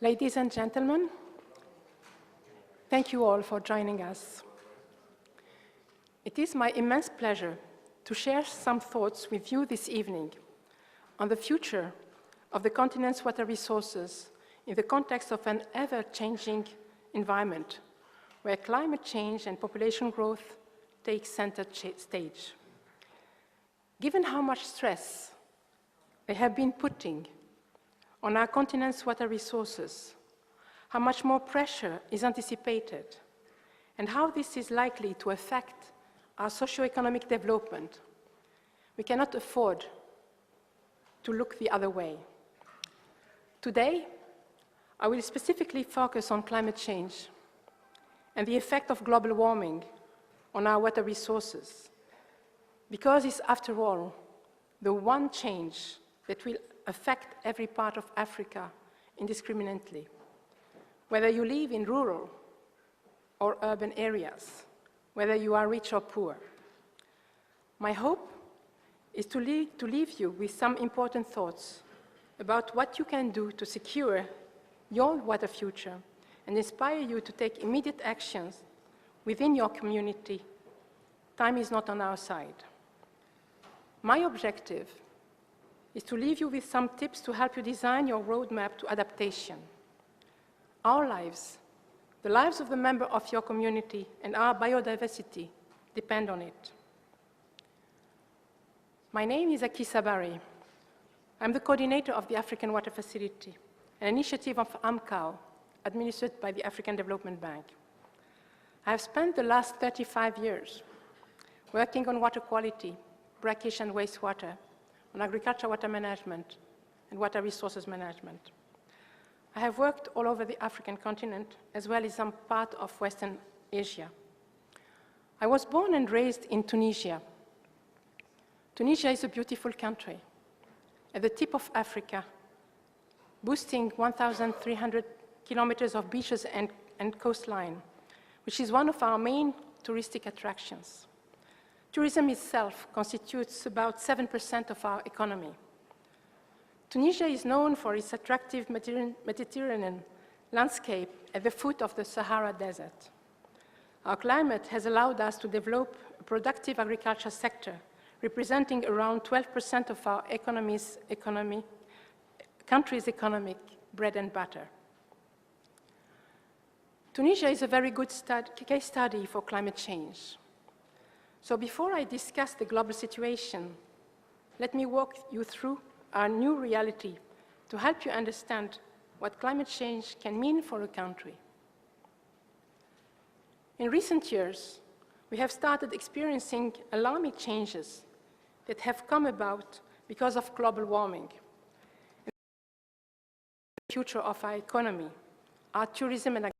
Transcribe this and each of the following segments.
Ladies and gentlemen, thank you all for joining us. It is my immense pleasure to share some thoughts with you this evening on the future of the continent's water resources in the context of an ever-changing environment where climate change and population growth take center stage. Given how much stress they have been putting on our continent's water resources, how much more pressure is anticipated, and how this is likely to affect our socio-economic development, we cannot afford to look the other way. Today, I will specifically focus on climate change and the effect of global warming on our water resources, because it's, after all, the one change that will affect every part of Africa indiscriminately, whether you live in rural or urban areas, whether you are rich or poor. My hope is to leave you with some important thoughts about what you can do to secure your water future and inspire you to take immediate actions within your community. Time is not on our side. My objective is to leave you with some tips to help you design your roadmap to adaptation. Our lives, the lives of the members of your community, and our biodiversity depend on it. My name is Aki Sabari. I'm the coordinator of the African Water Facility, an initiative of AMCAO, administered by the African Development Bank. I have spent the last 35 years working on water quality, brackish and wastewater, on agriculture water management and water resources management. I have worked all over the African continent, as well as some part of Western Asia. I was born and raised in Tunisia. Tunisia is a beautiful country at the tip of Africa, boasting 1,300 kilometers of beaches and coastline, which is one of our main touristic attractions. Tourism itself constitutes about 7% of our economy. Tunisia is known for its attractive Mediterranean landscape at the foot of the Sahara Desert. Our climate has allowed us to develop a productive agriculture sector, representing around 12% of our country's economic bread and butter. Tunisia is a very good case study for climate change. So before I discuss the global situation, let me walk you through our new reality to help you understand what climate change can mean for a country. In recent years, we have started experiencing alarming changes that have come about because of global warming. The future of our economy, our tourism and agriculture.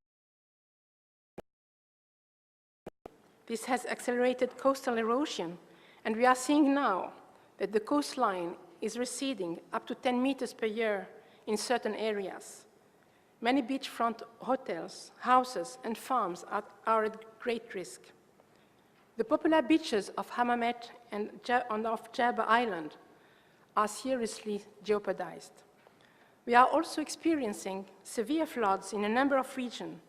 This has accelerated coastal erosion, and we are seeing now that the coastline is receding up to 10 meters per year in certain areas. Many beachfront hotels, houses, and farms are at great risk. The popular beaches of Hammamet and of Djerba Island are seriously jeopardized. We are also experiencing severe floods in a number of regions,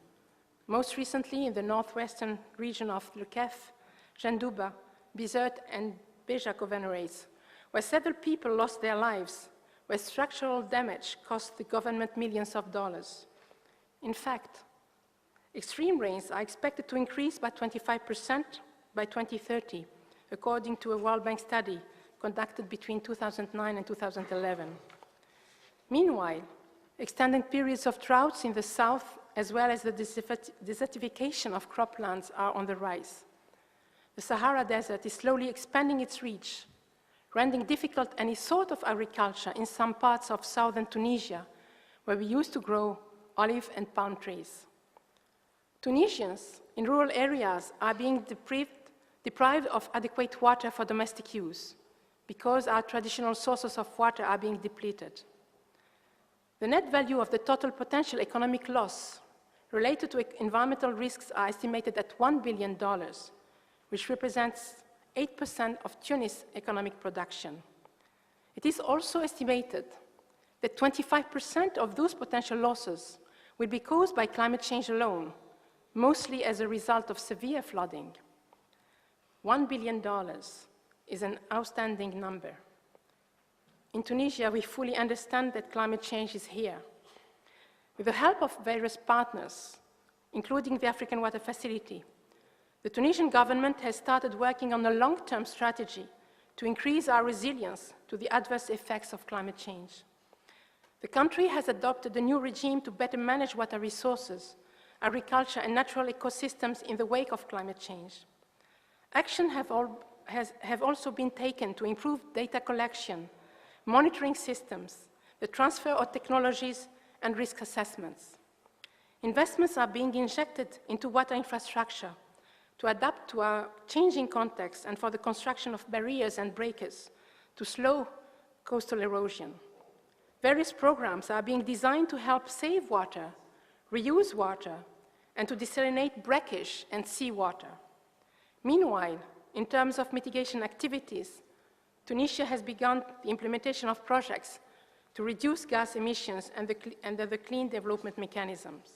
most recently in the northwestern region of Le Kef, Jandouba, Bizerte, and Beja Governorates, where several people lost their lives, where structural damage cost the government millions of dollars. In fact, extreme rains are expected to increase by 25% by 2030, according to a World Bank study conducted between 2009 and 2011. Meanwhile, extended periods of droughts in the south, as well as the desertification of croplands, are on the rise. The Sahara Desert is slowly expanding its reach, rendering difficult any sort of agriculture in some parts of southern Tunisia, where we used to grow olive and palm trees. Tunisians in rural areas are being deprived of adequate water for domestic use because our traditional sources of water are being depleted. The net value of the total potential economic loss related to environmental risks are estimated at $1 billion, which represents 8% of Tunis' economic production. It is also estimated that 25% of those potential losses will be caused by climate change alone, mostly as a result of severe flooding. $1 billion is an outstanding number. In Tunisia, we fully understand that climate change is here. With the help of various partners, including the African Water Facility, the Tunisian government has started working on a long-term strategy to increase our resilience to the adverse effects of climate change. The country has adopted a new regime to better manage water resources, agriculture, and natural ecosystems in the wake of climate change. Action have also been taken to improve data collection, monitoring systems, the transfer of technologies, and risk assessments. Investments are being injected into water infrastructure to adapt to our changing context and for the construction of barriers and breakers to slow coastal erosion. Various programs are being designed to help save water, reuse water, and to desalinate brackish and seawater. Meanwhile, in terms of mitigation activities, Tunisia has begun the implementation of projects to reduce gas emissions under the clean development mechanisms.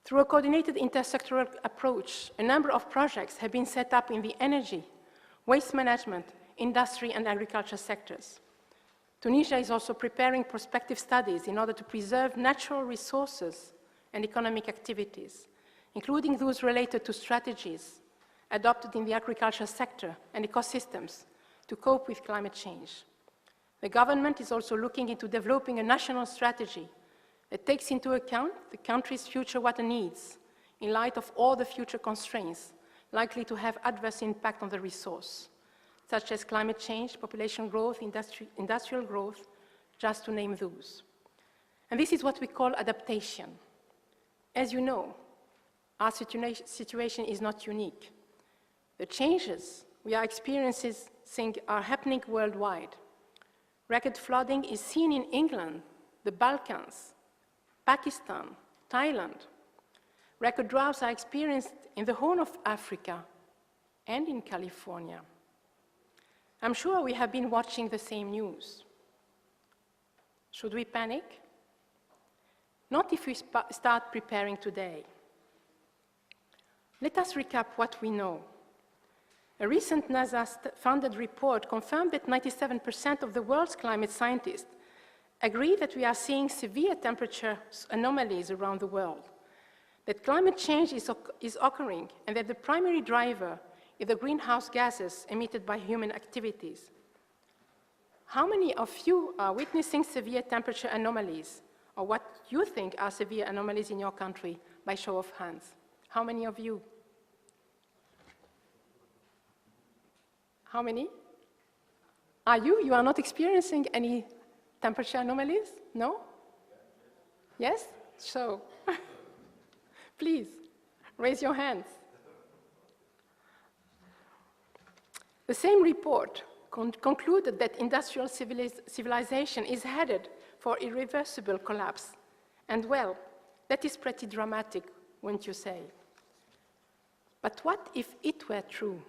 Through a coordinated intersectoral approach, a number of projects have been set up in the energy, waste management, industry, and agriculture sectors. Tunisia is also preparing prospective studies in order to preserve natural resources and economic activities, including those related to strategies adopted in the agriculture sector and ecosystems to cope with climate change. The government is also looking into developing a national strategy that takes into account the country's future water needs in light of all the future constraints likely to have adverse impact on the resource, such as climate change, population growth, industrial growth, just to name those. And this is what we call adaptation. As you know, our situation is not unique. The changes we are experiencing are happening worldwide. Record flooding is seen in England, the Balkans, Pakistan, Thailand. Record droughts are experienced in the Horn of Africa and in California. I'm sure we have been watching the same news. Should we panic? Not if we start preparing today. Let us recap what we know. A recent NASA-funded report confirmed that 97% of the world's climate scientists agree that we are seeing severe temperature anomalies around the world, that climate change is occurring, and that the primary driver is the greenhouse gases emitted by human activities. How many of you are witnessing severe temperature anomalies, or what you think are severe anomalies in your country, by show of hands? How many of you? How many? You are not experiencing any temperature anomalies? No? Yes? So, please, raise your hands. The same report concluded that industrial civilization is headed for irreversible collapse. And well, that is pretty dramatic, wouldn't you say? But what if it were true?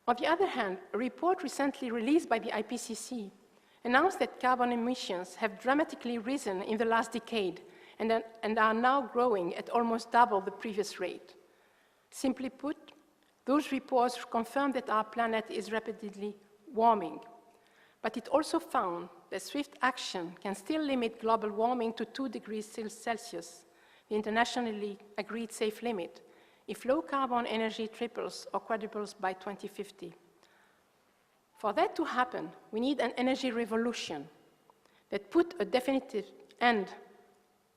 On the other hand, a report recently released by the IPCC announced that carbon emissions have dramatically risen in the last decade and are now growing at almost double the previous rate. Simply put, those reports confirm that our planet is rapidly warming. But it also found that swift action can still limit global warming to 2 degrees Celsius, the internationally agreed safe limit, if low-carbon energy triples or quadruples by 2050. For that to happen, we need an energy revolution that puts a definitive end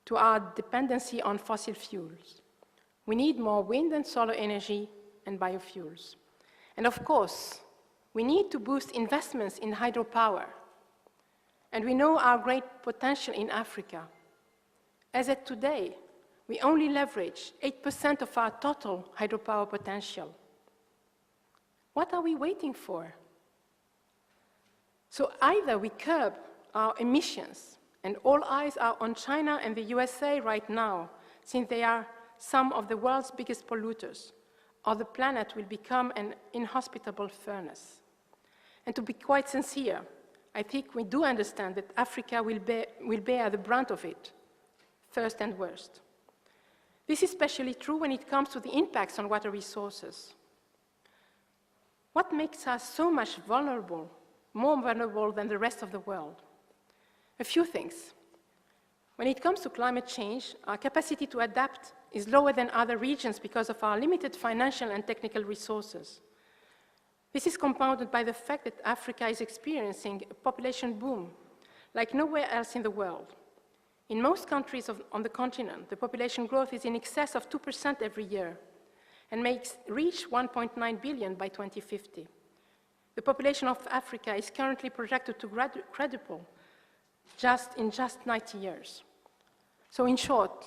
to our dependency on fossil fuels. We need more wind and solar energy and biofuels. And of course, we need to boost investments in hydropower. And we know our great potential in Africa. As at today, we only leverage 8% of our total hydropower potential. What are we waiting for? So either we curb our emissions, and all eyes are on China and the USA right now, since they are some of the world's biggest polluters, or the planet will become an inhospitable furnace. And to be quite sincere, I think we do understand that Africa will bear the brunt of it, first and worst. This is especially true when it comes to the impacts on water resources. What makes us so much vulnerable, more vulnerable than the rest of the world? A few things. When it comes to climate change, our capacity to adapt is lower than other regions because of our limited financial and technical resources. This is compounded by the fact that Africa is experiencing a population boom like nowhere else in the world. In most countries on the continent, the population growth is in excess of 2% every year and may reach 1.9 billion by 2050. The population of Africa is currently projected to quadruple in just 90 years. So in short,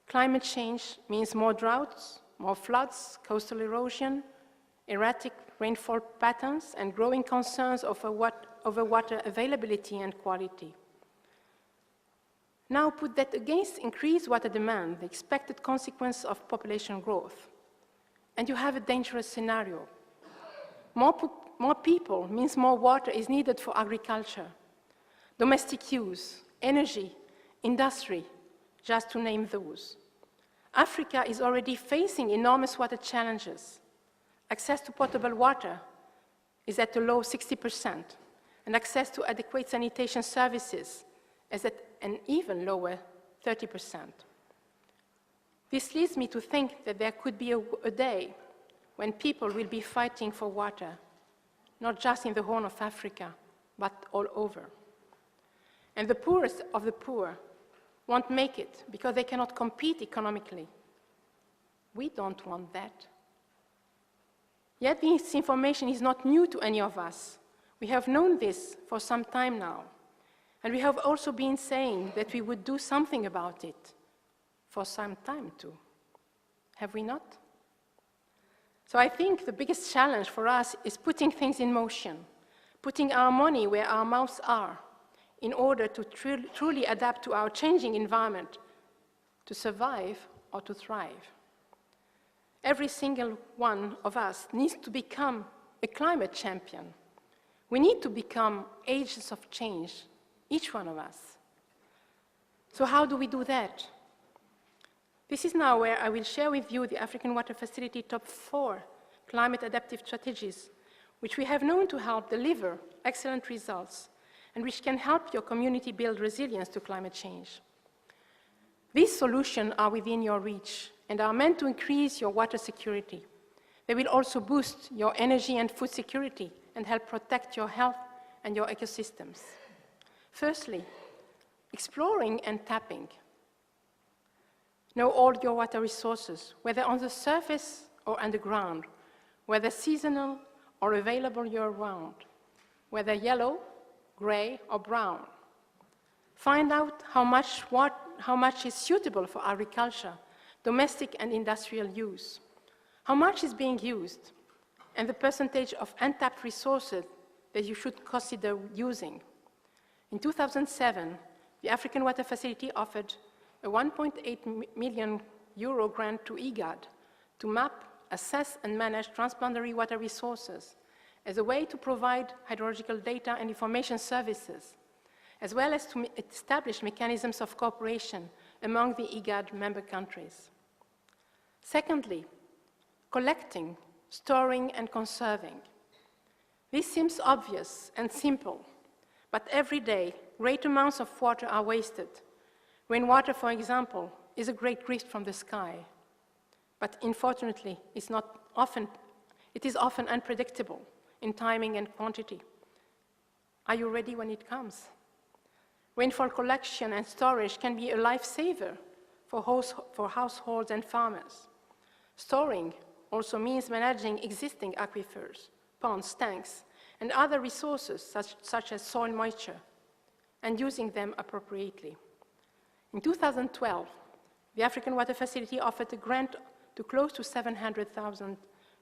climate change means more droughts, more floods, coastal erosion, erratic rainfall patterns, and growing concerns over water availability and quality. Now put that against increased water demand, the expected consequence of population growth, and you have a dangerous scenario. More people means more water is needed for agriculture, domestic use, energy, industry, just to name those. Africa is already facing enormous water challenges. Access to potable water is at a low 60%, and access to adequate sanitation services is at an even lower 30%. This leads me to think that there could be a day when people will be fighting for water, not just in the Horn of Africa, but all over. And the poorest of the poor won't make it because they cannot compete economically. We don't want that. Yet this information is not new to any of us. We have known this for some time now. And we have also been saying that we would do something about it for some time too. Have we not? So I think the biggest challenge for us is putting things in motion, putting our money where our mouths are, in order to truly adapt to our changing environment, to survive or to thrive. Every single one of us needs to become a climate champion. We need to become agents of change, each one of us. So how do we do that? This is now where I will share with you the African Water Facility top 4 climate adaptive strategies, which we have known to help deliver excellent results and which can help your community build resilience to climate change. These solutions are within your reach and are meant to increase your water security. They will also boost your energy and food security and help protect your health and your ecosystems. Firstly, exploring and tapping. Know all your water resources, whether on the surface or underground, whether seasonal or available year-round, whether yellow, gray, or brown. Find out how much is suitable for agriculture, domestic and industrial use, how much is being used, and the percentage of untapped resources that you should consider using. In 2007, the African Water Facility offered a 1.8 million euro grant to IGAD to map, assess, and manage transboundary water resources as a way to provide hydrological data and information services, as well as to establish mechanisms of cooperation among the IGAD member countries. Secondly, collecting, storing, and conserving. This seems obvious and simple, but every day, great amounts of water are wasted. Rainwater, for example, is a great gift from the sky, but unfortunately, it is often unpredictable in timing and quantity. Are you ready when it comes? Rainfall collection and storage can be a lifesaver for households and farmers. Storing also means managing existing aquifers, ponds, tanks, and other resources such as soil moisture, and using them appropriately. In 2012, the African Water Facility offered a grant to close to 700,000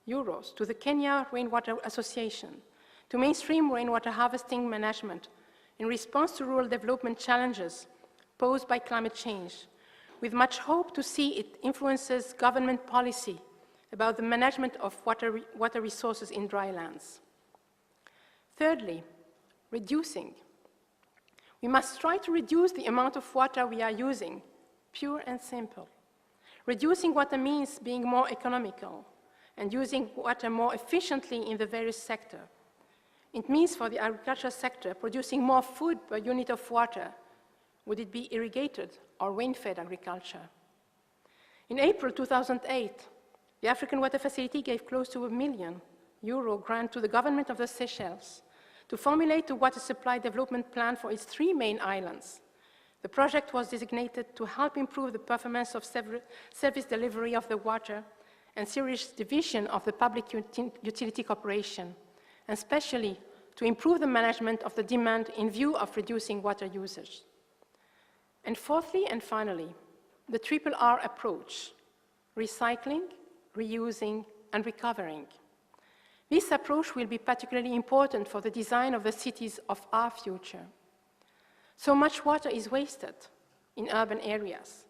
euros to the Kenya Rainwater Association to mainstream rainwater harvesting management in response to rural development challenges posed by climate change, with much hope to see it influences government policy about the management of water resources in dry lands. Thirdly, reducing. We must try to reduce the amount of water we are using, pure and simple. Reducing water means being more economical and using water more efficiently in the various sectors. It means for the agricultural sector producing more food per unit of water. Would it be irrigated or rain-fed agriculture? In April 2008, the African Water Facility gave close to €1 million grant to the government of the Seychelles to formulate a water supply development plan for its 3 main islands. The project was designated to help improve the performance of service delivery of the water and serious division of the public utility corporation, and especially to improve the management of the demand in view of reducing water usage. And fourthly and finally, the triple R approach: recycling, reusing, and recovering. This approach will be particularly important for the design of the cities of our future. So much water is wasted in urban areas.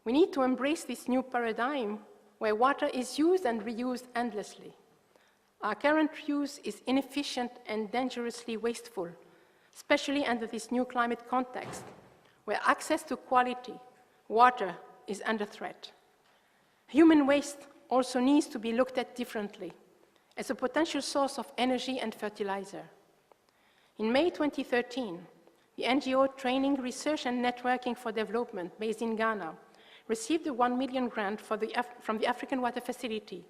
We need to embrace this new paradigm where water is used and reused endlessly. Our current use is inefficient and dangerously wasteful, especially under this new climate context, where access to quality water is under threat. Human waste also needs to be looked at differently as a potential source of energy and fertilizer. In May 2013, the NGO Training, Research and Networking for Development, based in Ghana, received a €1 million grant from the African Water Facility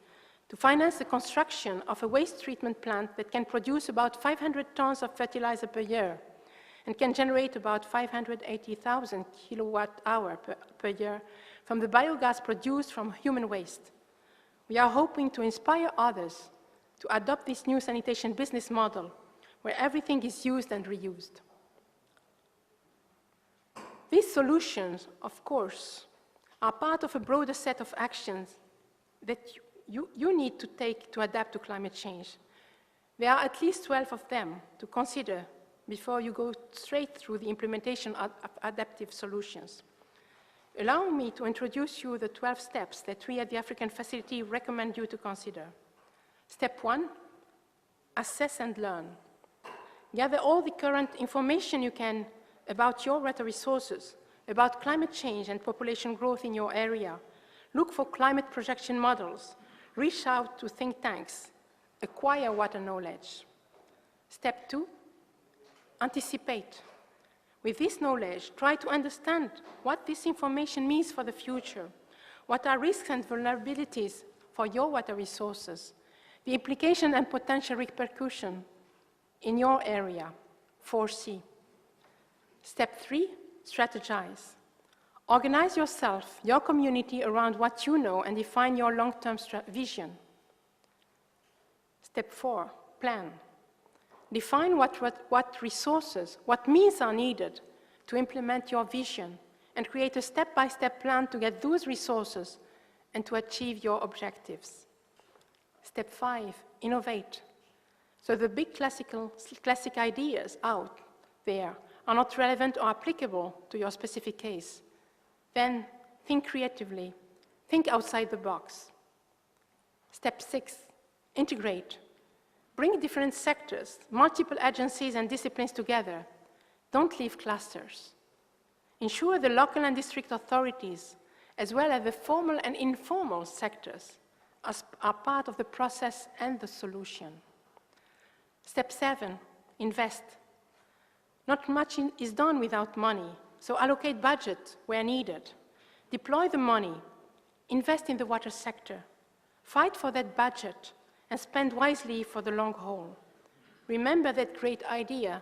to finance the construction of a waste treatment plant that can produce about 500 tons of fertilizer per year and can generate about 580,000 kilowatt-hours per year from the biogas produced from human waste. We are hoping to inspire others to adopt this new sanitation business model where everything is used and reused. These solutions, of course, are part of a broader set of actions that you need to take to adapt to climate change. There are at least 12 of them to consider before you go straight through the implementation of adaptive solutions. Allow me to introduce you the 12 steps that we at the African Facility recommend you to consider. Step 1, assess and learn. Gather all the current information you can about your water resources, about climate change and population growth in your area. Look for climate projection models. Reach out to think tanks. Acquire water knowledge. Step 2, anticipate. With this knowledge, try to understand what this information means for the future. What are risks and vulnerabilities for your water resources? The implication and potential repercussion in your area. Foresee. Step 3, strategize. Organize yourself, your community around what you know and define your long-term vision. Step 4, plan. Define what resources, what means are needed to implement your vision and create a step-by-step plan to get those resources and to achieve your objectives. Step 5, innovate. So the big classic ideas out there are not relevant or applicable to your specific case. Then think creatively, think outside the box. Step 6, integrate. Bring different sectors, multiple agencies and disciplines together. Don't leave clusters. Ensure the local and district authorities, as well as the formal and informal sectors, are part of the process and the solution. Step 7, invest. Not much is done without money, so allocate budget where needed. Deploy the money, invest in the water sector, fight for that budget, and spend wisely for the long haul. Remember that great ideas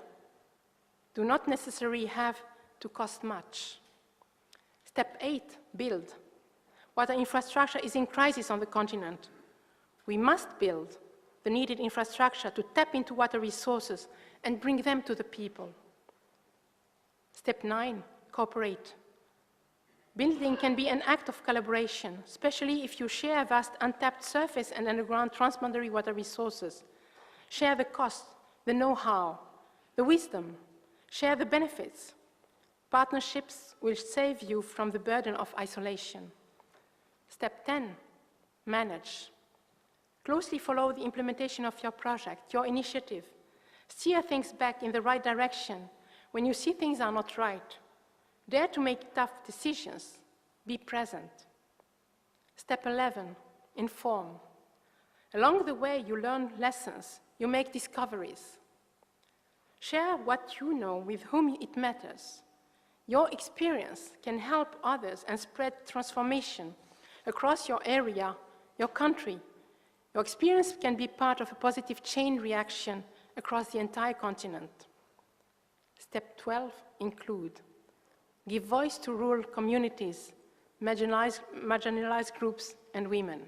do not necessarily have to cost much. Step 8, build. Water infrastructure is in crisis on the continent. We must build the needed infrastructure to tap into water resources and bring them to the people. Step 9, cooperate. Building can be an act of collaboration, especially if you share vast untapped surface and underground transboundary water resources. Share the cost, the know-how, the wisdom. Share the benefits. Partnerships will save you from the burden of isolation. Step 10, manage. Closely follow the implementation of your project, your initiative. Steer things back in the right direction when you see things are not right. Dare to make tough decisions. Be present. Step 11, inform. Along the way, you learn lessons, you make discoveries. Share what you know with whom it matters. Your experience can help others and spread transformation across your area, your country. Your experience can be part of a positive chain reaction across the entire continent. Step 12, include. Give voice to rural communities, marginalized groups, and women.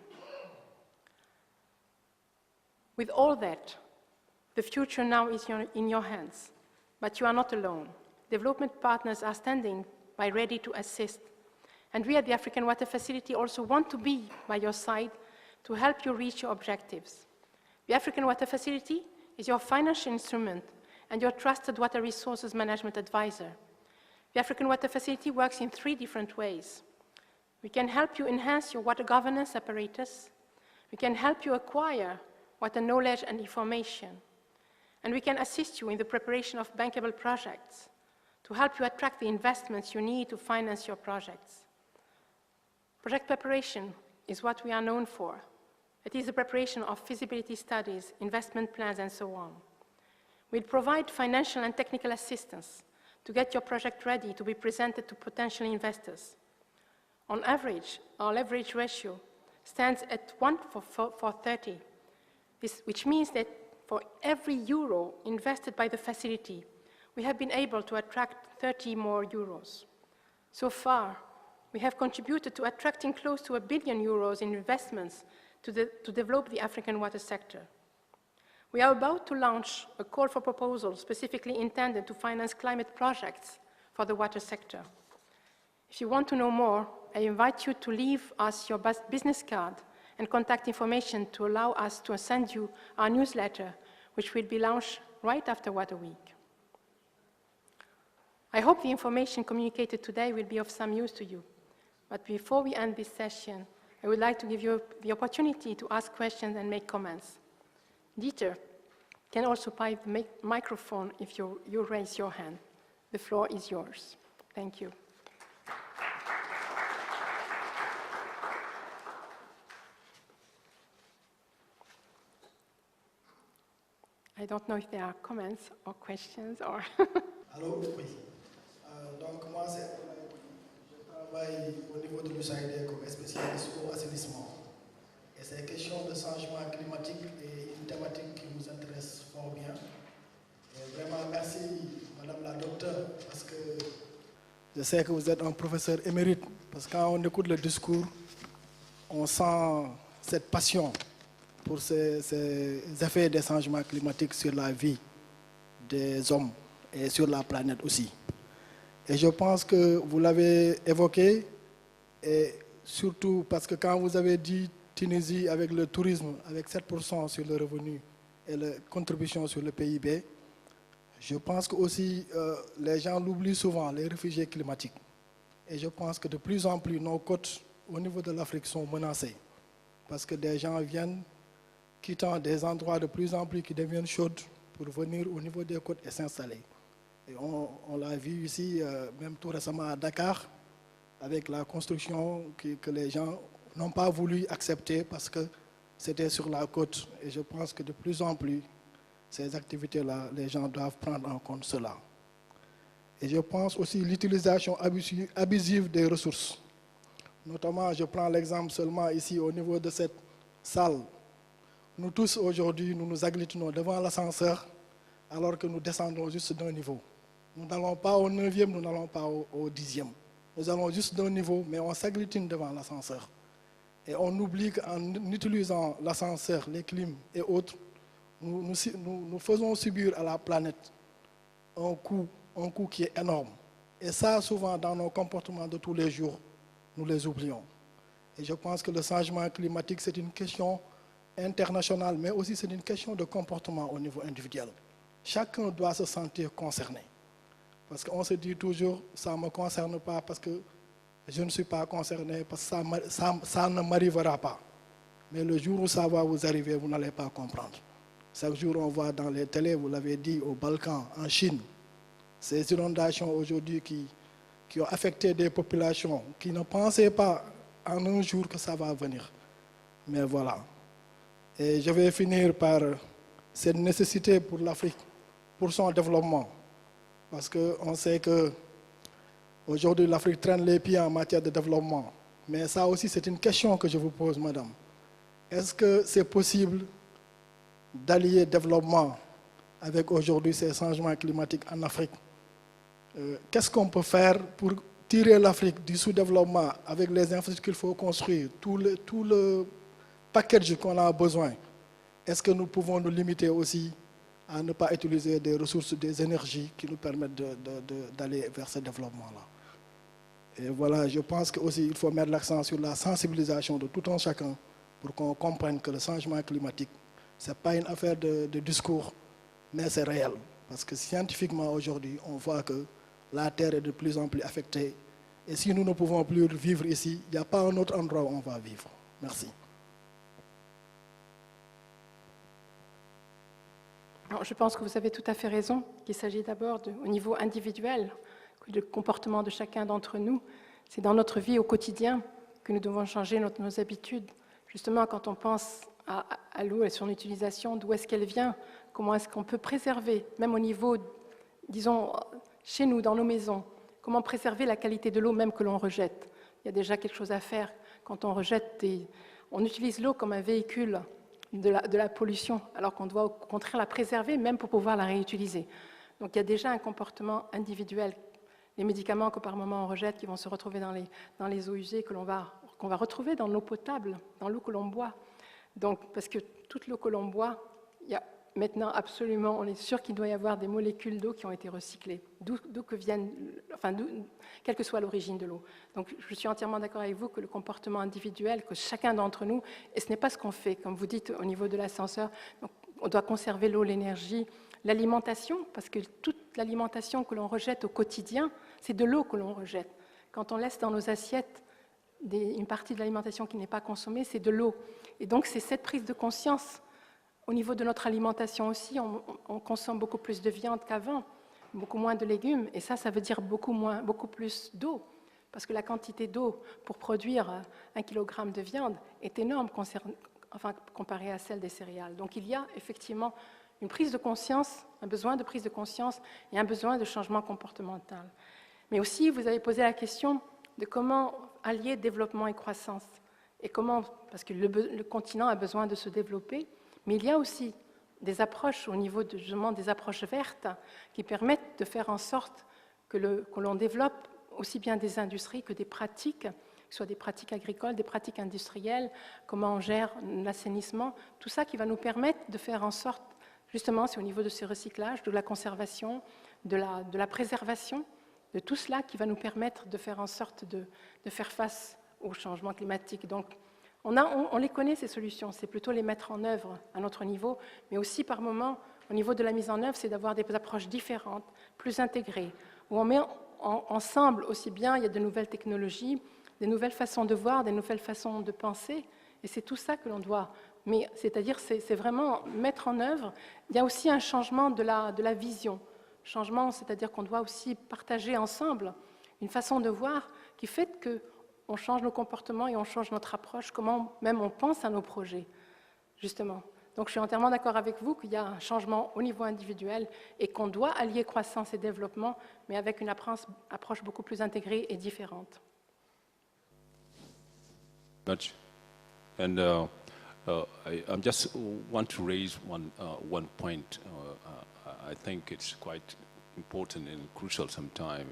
With all that, the future now is in your hands, but you are not alone. Development partners are standing by ready to assist, and we at the African Water Facility also want to be by your side to help you reach your objectives. The African Water Facility is your financial instrument and your trusted water resources management advisor. The African Water Facility works in 3 different ways. We can help you enhance your water governance apparatus. We can help you acquire water knowledge and information. And we can assist you in the preparation of bankable projects to help you attract the investments you need to finance your projects. Project preparation is what we are known for. It is the preparation of feasibility studies, investment plans, and so on. We'll provide financial and technical assistance to get your project ready to be presented to potential investors. On average, our leverage ratio stands at 1 for 30, which means that for every euro invested by the facility, we have been able to attract 30 more euros. So far, we have contributed to attracting close to €1 billion in investments to develop the African water sector. We are about to launch a call for proposals specifically intended to finance climate projects for the water sector. If you want to know more, I invite you to leave us your business card and contact information to allow us to send you our newsletter, which will be launched right after Water Week. I hope the information communicated today will be of some use to you. But before we end this session, I would like to give you the opportunity to ask questions and make comments. Dieter can also pipe the microphone if you raise your hand. The floor is yours. Thank you. I don't know if there are comments or questions or... Allô, oui. Donc moi, je travaille au niveau de l'USAID comme spécialiste au assainissement. Et ces questions de changement climatique est une thématique qui nous intéresse fort bien. Et vraiment, merci Madame la docteure, parce que je sais que vous êtes un professeur émérite, parce que quand on écoute le discours, on sent cette passion pour ces effets des changements climatiques sur la vie des hommes et sur la planète aussi. Et je pense que vous l'avez évoqué, et surtout parce que quand vous avez dit Tunisie avec le tourisme, avec 7% sur le revenu et la contribution sur le PIB, je pense que aussi les gens l'oublient souvent, les réfugiés climatiques. Et je pense que de plus en plus, nos côtes au niveau de l'Afrique sont menacées. Parce que des gens viennent quittant des endroits de plus en plus qui deviennent chauds pour venir au niveau des côtes et s'installer. Et on l'a vu ici, même tout récemment à Dakar, avec la construction que les gens n'ont pas voulu accepter parce que c'était sur la côte. Et je pense que de plus en plus, ces activités-là, les gens doivent prendre en compte cela. Et je pense aussi l'utilisation abusive des ressources. Notamment, je prends l'exemple seulement ici au niveau de cette salle. Nous tous aujourd'hui, nous nous agglutinons devant l'ascenseur alors que nous descendons juste d'un niveau. Nous n'allons pas au 9e, nous n'allons pas au 10e. Nous allons juste d'un niveau, mais on s'agglutine devant l'ascenseur. Et on oublie qu'en utilisant l'ascenseur, les clims et autres, nous faisons subir à la planète un coût qui est énorme. Et ça, souvent, dans nos comportements de tous les jours, nous les oublions. Et je pense que le changement climatique, c'est une question internationale, mais aussi c'est une question de comportement au niveau individuel. Chacun doit se sentir concerné. Parce qu'on se dit toujours, ça ne me concerne pas parce que je ne suis pas concerné, parce que ça ne m'arrivera pas. Mais le jour où ça va vous arriver, vous n'allez pas comprendre. Chaque jour, on voit dans les télés, vous l'avez dit, aux Balkans, en Chine, ces inondations aujourd'hui qui ont affecté des populations qui ne pensaient pas en un jour que ça va venir. Mais voilà. Et je vais finir par cette nécessité pour l'Afrique, pour son développement. Parce qu'on sait qu'aujourd'hui, l'Afrique traîne les pieds en matière de développement. Mais ça aussi, c'est une question que je vous pose, madame. Est-ce que c'est possible d'allier développement avec aujourd'hui ces changements climatiques en Afrique? Qu'est-ce qu'on peut faire pour tirer l'Afrique du sous-développement avec les infrastructures qu'il faut construire, tout le package qu'on a besoin? Est-ce que nous pouvons nous limiter aussi à ne pas utiliser des ressources, des énergies qui nous permettent d'aller vers ce développement-là? Et voilà, je pense qu'aussi il faut mettre l'accent sur la sensibilisation de tout un chacun pour qu'on comprenne que le changement climatique, ce n'est pas une affaire de discours, mais c'est réel. Parce que scientifiquement, aujourd'hui, on voit que la Terre est de plus en plus affectée. Et si nous ne pouvons plus vivre ici, il n'y a pas un autre endroit où on va vivre. Merci. Alors, je pense que vous avez tout à fait raison, qu'il s'agit d'abord au niveau individuel, du comportement de chacun d'entre nous. C'est dans notre vie au quotidien que nous devons changer nos habitudes. Justement, quand on pense à l'eau et son utilisation, d'où est-ce qu'elle vient, comment est-ce qu'on peut préserver, même au niveau, disons, chez nous, dans nos maisons, comment préserver la qualité de l'eau même que l'on rejette. Il y a déjà quelque chose à faire quand on rejette on utilise l'eau comme un véhicule de la pollution, alors qu'on doit au contraire la préserver, même pour pouvoir la réutiliser. Donc il y a déjà un comportement individuel. Les médicaments que par moment on rejette, qui vont se retrouver dans les eaux usées, qu'on va retrouver dans l'eau potable, dans l'eau que l'on boit. Donc, parce que toute l'eau que l'on boit, il y a maintenant absolument, on est sûr qu'il doit y avoir des molécules d'eau qui ont été recyclées, d'où que viennent, enfin, quelle que soit l'origine de l'eau. Donc je suis entièrement d'accord avec vous que le comportement individuel, que chacun d'entre nous, et ce n'est pas ce qu'on fait, comme vous dites au niveau de l'ascenseur, on doit conserver l'eau, l'énergie, l'alimentation, parce que toute l'alimentation que l'on rejette au quotidien, c'est de l'eau que l'on rejette. Quand on laisse dans nos assiettes une partie de l'alimentation qui n'est pas consommée, c'est de l'eau. Et donc c'est cette prise de conscience. Au niveau de notre alimentation aussi, on consomme beaucoup plus de viande qu'avant, beaucoup moins de légumes, et ça veut dire beaucoup plus d'eau, parce que la quantité d'eau pour produire 1 kg de viande est énorme comparée à celle des céréales. Donc il y a effectivement une prise de conscience, un besoin de prise de conscience et un besoin de changement comportemental. Mais aussi, vous avez posé la question de comment allier développement et croissance, et comment, parce que le continent a besoin de se développer, mais il y a aussi des approches au niveau justement des approches vertes qui permettent de faire en sorte que l'on développe aussi bien des industries que des pratiques, que ce soit des pratiques agricoles, des pratiques industrielles, comment on gère l'assainissement, tout ça qui va nous permettre de faire en sorte, justement, c'est au niveau de ce recyclage, de la conservation, de la préservation, de tout cela qui va nous permettre de faire en sorte de faire face au changement climatique. Donc, on les connaît, ces solutions, c'est plutôt les mettre en œuvre à notre niveau, mais aussi par moment, au niveau de la mise en œuvre, c'est d'avoir des approches différentes, plus intégrées, où on met ensemble aussi bien, il y a de nouvelles technologies, des nouvelles façons de voir, des nouvelles façons de penser, et c'est tout ça que l'on doit, c'est-à-dire c'est vraiment mettre en œuvre. Il y a aussi un changement de la vision, changement, c'est-à-dire qu'on doit aussi partager ensemble une façon de voir qui fait que on change nos comportements et on change notre approche, comment même on pense à nos projets, justement. Donc je suis entièrement d'accord avec vous qu'il y a un changement au niveau individuel et qu'on doit allier croissance et développement, mais avec une approche beaucoup plus intégrée et différente. Much. And I just want to raise one point. I think it's quite important and crucial sometimes.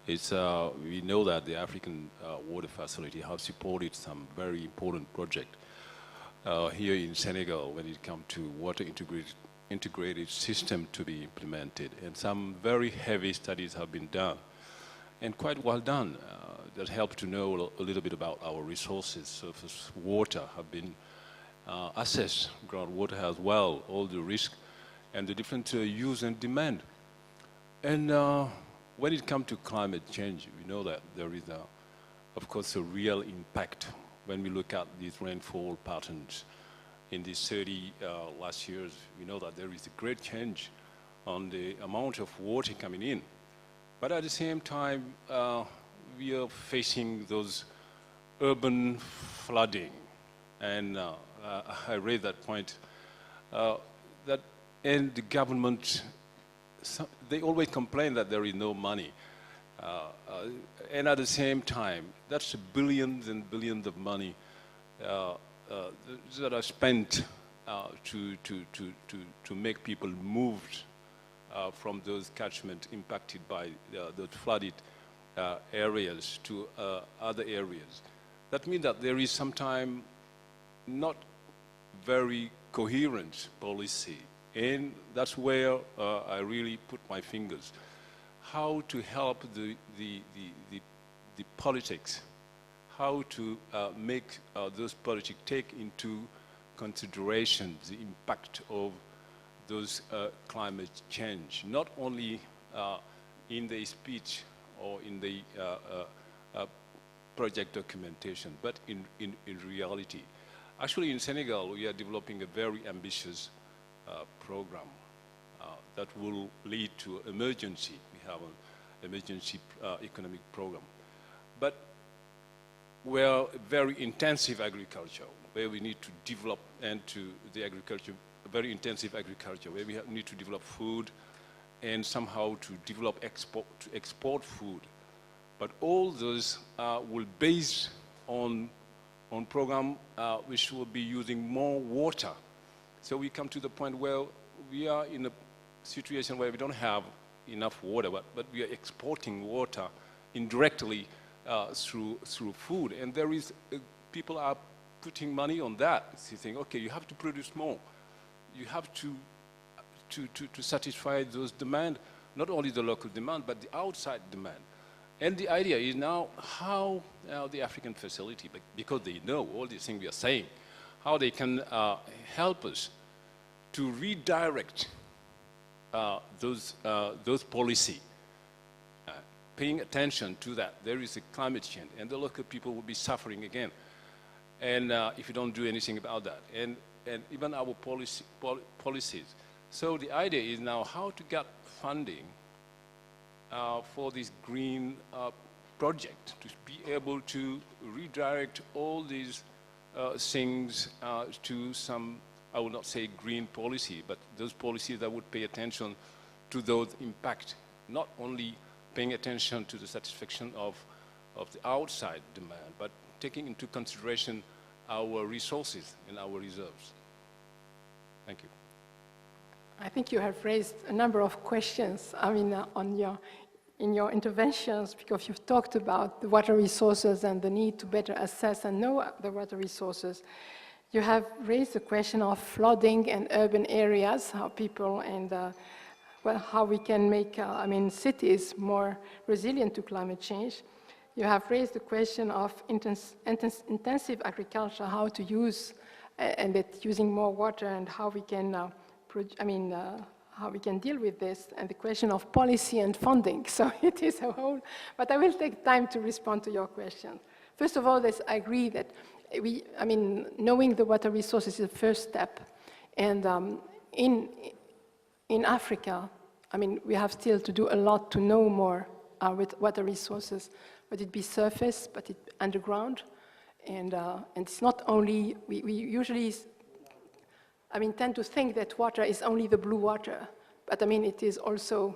We know that the African Water Facility has supported some very important projects here in Senegal when it comes to water integrated system to be implemented. And some very heavy studies have been done, and quite well done, that help to know a little bit about our resources. Surface water have been assessed, groundwater as well, all the risk and the different use and demand. And when it comes to climate change, we know that there is, of course, a real impact when we look at these rainfall patterns in these 30 last years, we know that there is a great change on the amount of water coming in. But at the same time, we are facing those urban flooding. And I raised that point, and the government, they always complain that there is no money. And at the same time, that's billions and billions of money that are spent to make people moved from those catchment impacted by the flooded areas to other areas. That means that there is sometimes not very coherent policy, and that's where I really put my fingers. How to help the politics, how to make those politics take into consideration the impact of those climate change, not only in the speech or in the project documentation, but in reality. Actually, in Senegal, we are developing a very ambitious program that will lead to emergency. We have an emergency economic program. But we're very intensive agriculture, where we need to develop into the agriculture, very intensive agriculture, where we need to develop food and somehow to develop export food. But all those will base on program which will be using more water. So we come to the point where we are in a situation where we don't have enough water, but we are exporting water indirectly through food. And there is, people are putting money on that. So you think, okay, you have to produce more. You have to satisfy those demand, not only the local demand, but the outside demand. And the idea is now how the African facility, because they know all these things we are saying, how they can help us to redirect those policy, paying attention to that. There is a climate change, and the local people will be suffering again. And if you don't do anything about that, and even our policies. So the idea is now how to get funding for this green project, to be able to redirect all these things to some, I would not say green policy, but those policies that would pay attention to those impact, not only paying attention to the satisfaction of the outside demand, but taking into consideration our resources and our reserves. Thank you. I think you have raised a number of questions, I mean, in your interventions, because you've talked about the water resources and the need to better assess and know the water resources. You have raised the question of flooding and urban areas, how people and, well, how we can make, I mean, cities more resilient to climate change. You have raised the question of intensive agriculture, how to use, and that using more water and how we can how we can deal with this, and the question of policy and funding. So it is a whole, but I will take time to respond to your question. First of all, I agree that knowing the water resources is the first step. And in Africa, we have still to do a lot to know more with water resources, whether it be surface, but it underground. And it's not only, we usually tend to think that water is only the blue water, but it is also,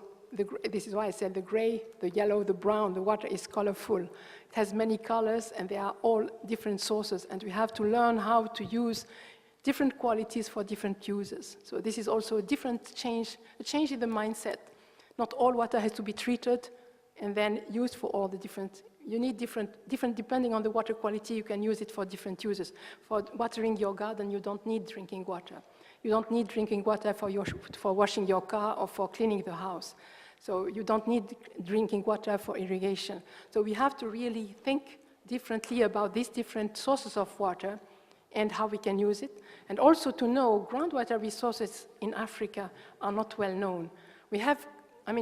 this is why I said the gray, the yellow, the brown, the water is colorful. It has many colors, and they are all different sources, and we have to learn how to use different qualities for different uses. So this is also a change in the mindset. Not all water has to be treated and then used for all the different. You need different, depending on the water quality, you can use it for different uses. For watering your garden, you don't need drinking water. You don't need drinking water for washing your car or for cleaning the house. So you don't need drinking water for irrigation. So we have to really think differently about these different sources of water and how we can use it. And also to know groundwater resources in Africa are not well known. We have,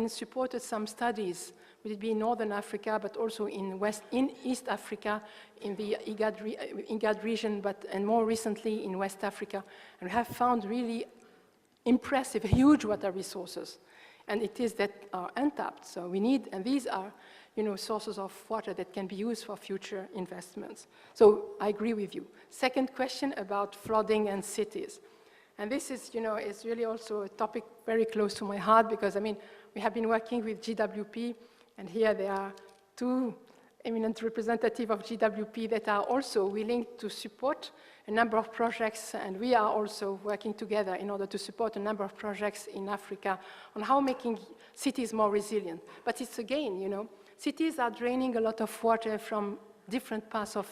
supported some studies would it be in Northern Africa, but also in East Africa, in the IGAD region, and more recently in West Africa. And we have found really impressive, huge water resources. And it is that are untapped. So we need, and these are, sources of water that can be used for future investments. So I agree with you. Second question about flooding and cities. And this is, is really also a topic very close to my heart because, we have been working with GWP, and here there are two eminent representatives of GWP that are also willing to support a number of projects, and we are also working together in order to support a number of projects in Africa on how making cities more resilient. But it's again, cities are draining a lot of water from different parts of,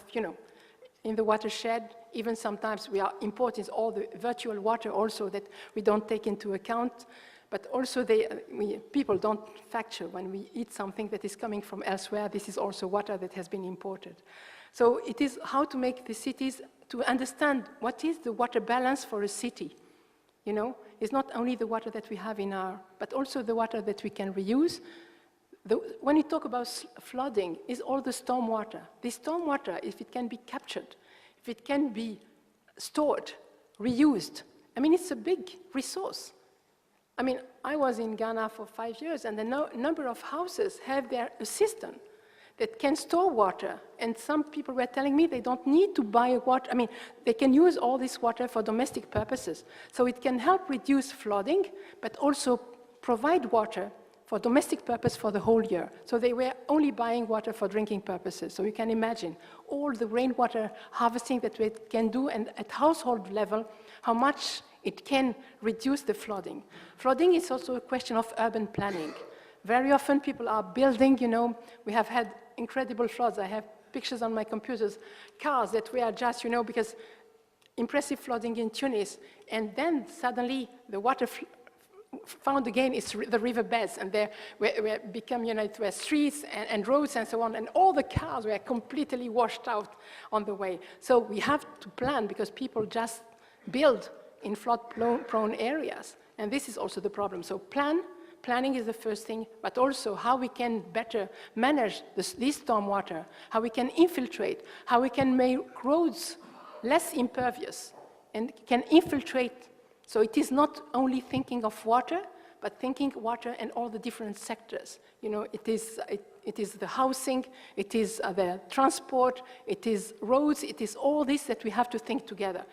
in the watershed. Even sometimes we are importing all the virtual water also that we don't take into account. But also people don't factor when we eat something that is coming from elsewhere. This is also water that has been imported. So it is how to make the cities to understand what is the water balance for a city. It's not only the water that we have but also the water that we can reuse. When you talk about flooding, is all the storm water. The storm water, if it can be captured, if it can be stored, reused, it's a big resource. I was in Ghana for 5 years, and the number of houses have a cistern that can store water. And some people were telling me they don't need to buy water. They can use all this water for domestic purposes. So it can help reduce flooding, but also provide water for domestic purpose for the whole year. So they were only buying water for drinking purposes. So you can imagine all the rainwater harvesting that we can do, and at household level, how much it can reduce the flooding. Flooding is also a question of urban planning. Very often people are building, we have had incredible floods. I have pictures on my computers, cars that were just, because impressive flooding in Tunis, and then suddenly the water found again is the riverbeds, and there become, it were streets and roads and so on, and all the cars were completely washed out on the way. So we have to plan because people just build in flood-prone areas, and this is also the problem. So planning is the first thing, but also how we can better manage this stormwater, how we can infiltrate, how we can make roads less impervious and can infiltrate. So it is not only thinking of water, but thinking water and all the different sectors. It is the housing, it is the transport, it is roads, it is all this that we have to think together.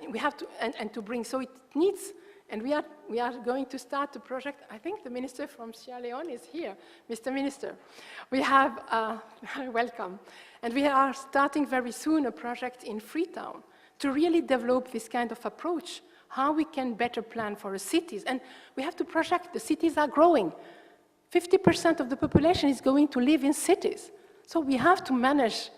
We have to, and to bring, so it needs, and we are going to start a project. I think the minister from Sierra Leone is here, Mr. Minister. We have, welcome. And we are starting very soon a project in Freetown to really develop this kind of approach, how we can better plan for the cities. And we have to project, the cities are growing. 50% of the population is going to live in cities. So we have to manage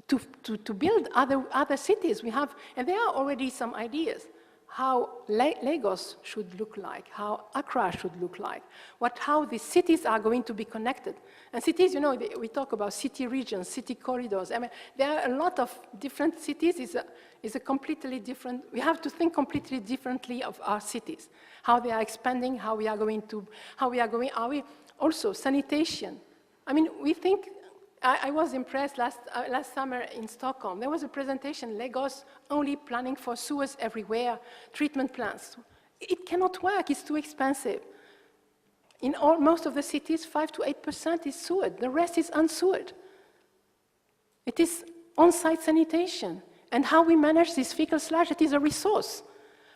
to build other cities. And there are already some ideas how Lagos should look like, how Accra should look like, how the cities are going to be connected. And cities, we talk about city regions, city corridors. There are a lot of different cities. Is a completely different. We have to think completely differently of our cities, how they are expanding, are we also sanitation. We think. I was impressed last summer in Stockholm. There was a presentation, Lagos only planning for sewers everywhere, treatment plants. It cannot work, it's too expensive. In most of the cities, 5 to 8% is sewered, the rest is unsewered. It is on-site sanitation. And how we manage this fecal sludge, it is a resource.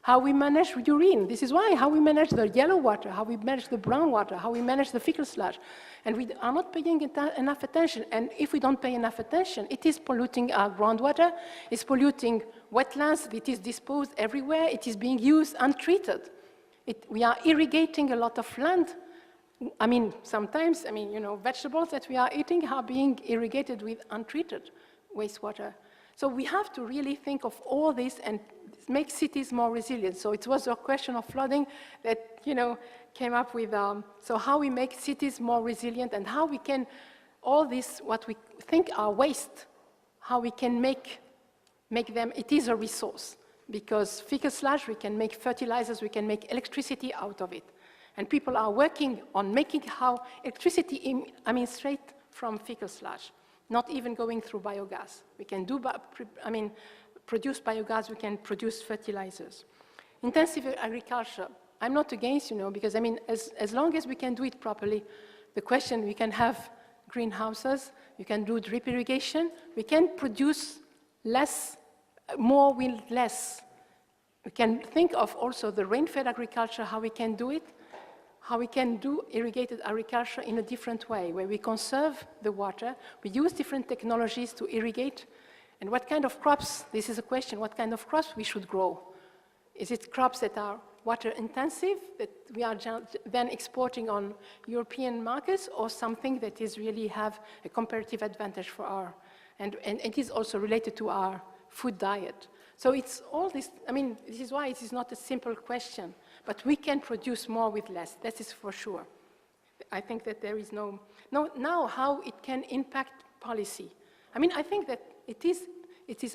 How we manage urine, this is why, how we manage the yellow water, how we manage the brown water, how we manage the fecal sludge. And we are not paying enough attention. And if we don't pay enough attention, it is polluting our groundwater, it's polluting wetlands, it is disposed everywhere, it is being used untreated. We are irrigating a lot of land. Sometimes, vegetables that we are eating are being irrigated with untreated wastewater. So we have to really think of all this and make cities more resilient. So it was a question of flooding that, came up with, so how we make cities more resilient and how we can, all this, what we think are waste, how we can make them, it is a resource. Because fecal sludge, we can make fertilizers, we can make electricity out of it. And people are working on making how electricity, straight from fecal sludge, not even going through biogas. We can do, produce biogas, we can produce fertilizers. Intensive agriculture, I'm not against, because as long as we can do it properly, the question, we can have greenhouses, we can do drip irrigation, we can produce more with less. We can think of also the rain-fed agriculture, how we can do it, how we can do irrigated agriculture in a different way, where we conserve the water, we use different technologies to irrigate, and what kind of crops, this is a question, what kind of crops we should grow? Is it crops that are water intensive, that we are then exporting on European markets, or something that is really have a comparative advantage for our, and it is also related to our food diet. So it's all this, this is why it is not a simple question, but we can produce more with less, that is for sure. I think that there is now how it can impact policy. I think that it is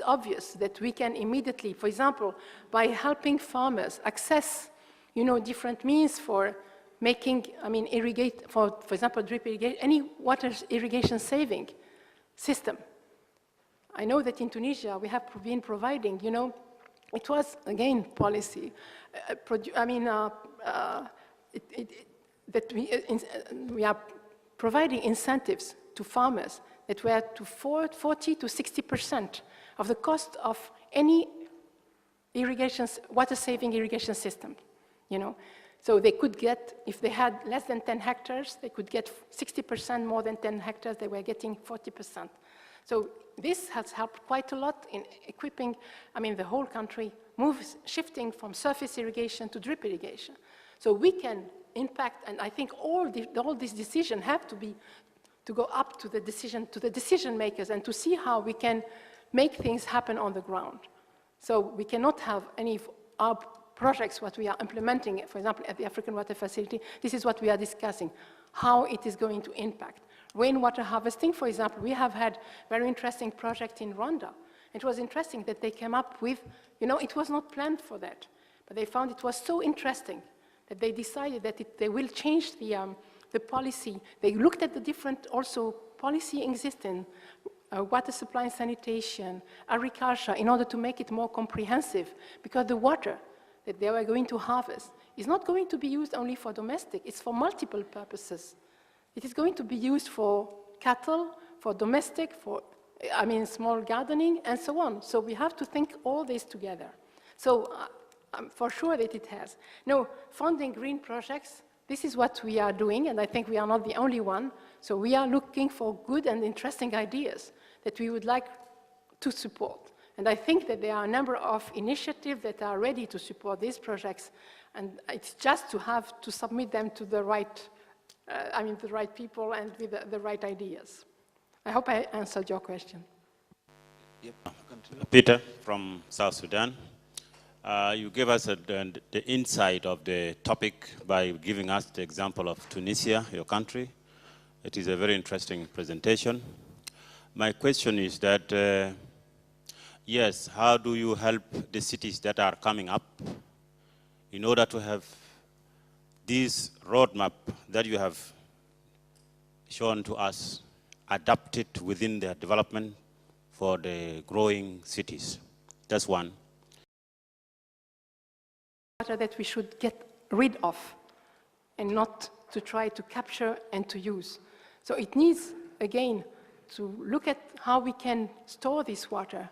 obvious that we can immediately, for example, by helping farmers access, different means for making, irrigate, for example, drip irrigation, any water irrigation saving system. I know that in Tunisia we have been providing, it was again policy, that we are providing incentives to farmers that were to 40 to 60% of the cost of any water-saving irrigation system, So they could get, if they had less than 10 hectares, they could get 60% more than 10 hectares, they were getting 40%. So this has helped quite a lot in equipping, the whole country shifting from surface irrigation to drip irrigation. So we can impact, and I think all these decisions have to go up to the decision makers and to see how we can make things happen on the ground. So we cannot have any of our projects, what we are implementing, for example, at the African Water Facility, this is what we are discussing, how it is going to impact. Rainwater harvesting, for example, we have had very interesting project in Rwanda. It was interesting that they came up with, it was not planned for that, but they found it was so interesting that they decided that they will change the policy. They looked at the different also policy existing, water supply and sanitation, agriculture, in order to make it more comprehensive, because the water that they were going to harvest is not going to be used only for domestic, it's for multiple purposes. It is going to be used for cattle, for domestic, for small gardening, and so on. So we have to think all this together. So I'm for sure that it has. No, funding green projects, this is what we are doing, and I think we are not the only one. So we are looking for good and interesting ideas that we would like to support. And I think that there are a number of initiatives that are ready to support these projects, and it's just to submit them to the right, the right people and with the right ideas. I hope I answered your question. Yep. Peter from South Sudan. You gave us the insight of the topic by giving us the example of Tunisia, your country. It is a very interesting presentation. My question is that, yes, how do you help the cities that are coming up in order to have this roadmap that you have shown to us adapted within their development for the growing cities? That's one. That we should get rid of and not to try to capture and to use. So it needs, again, to look at how we can store this water,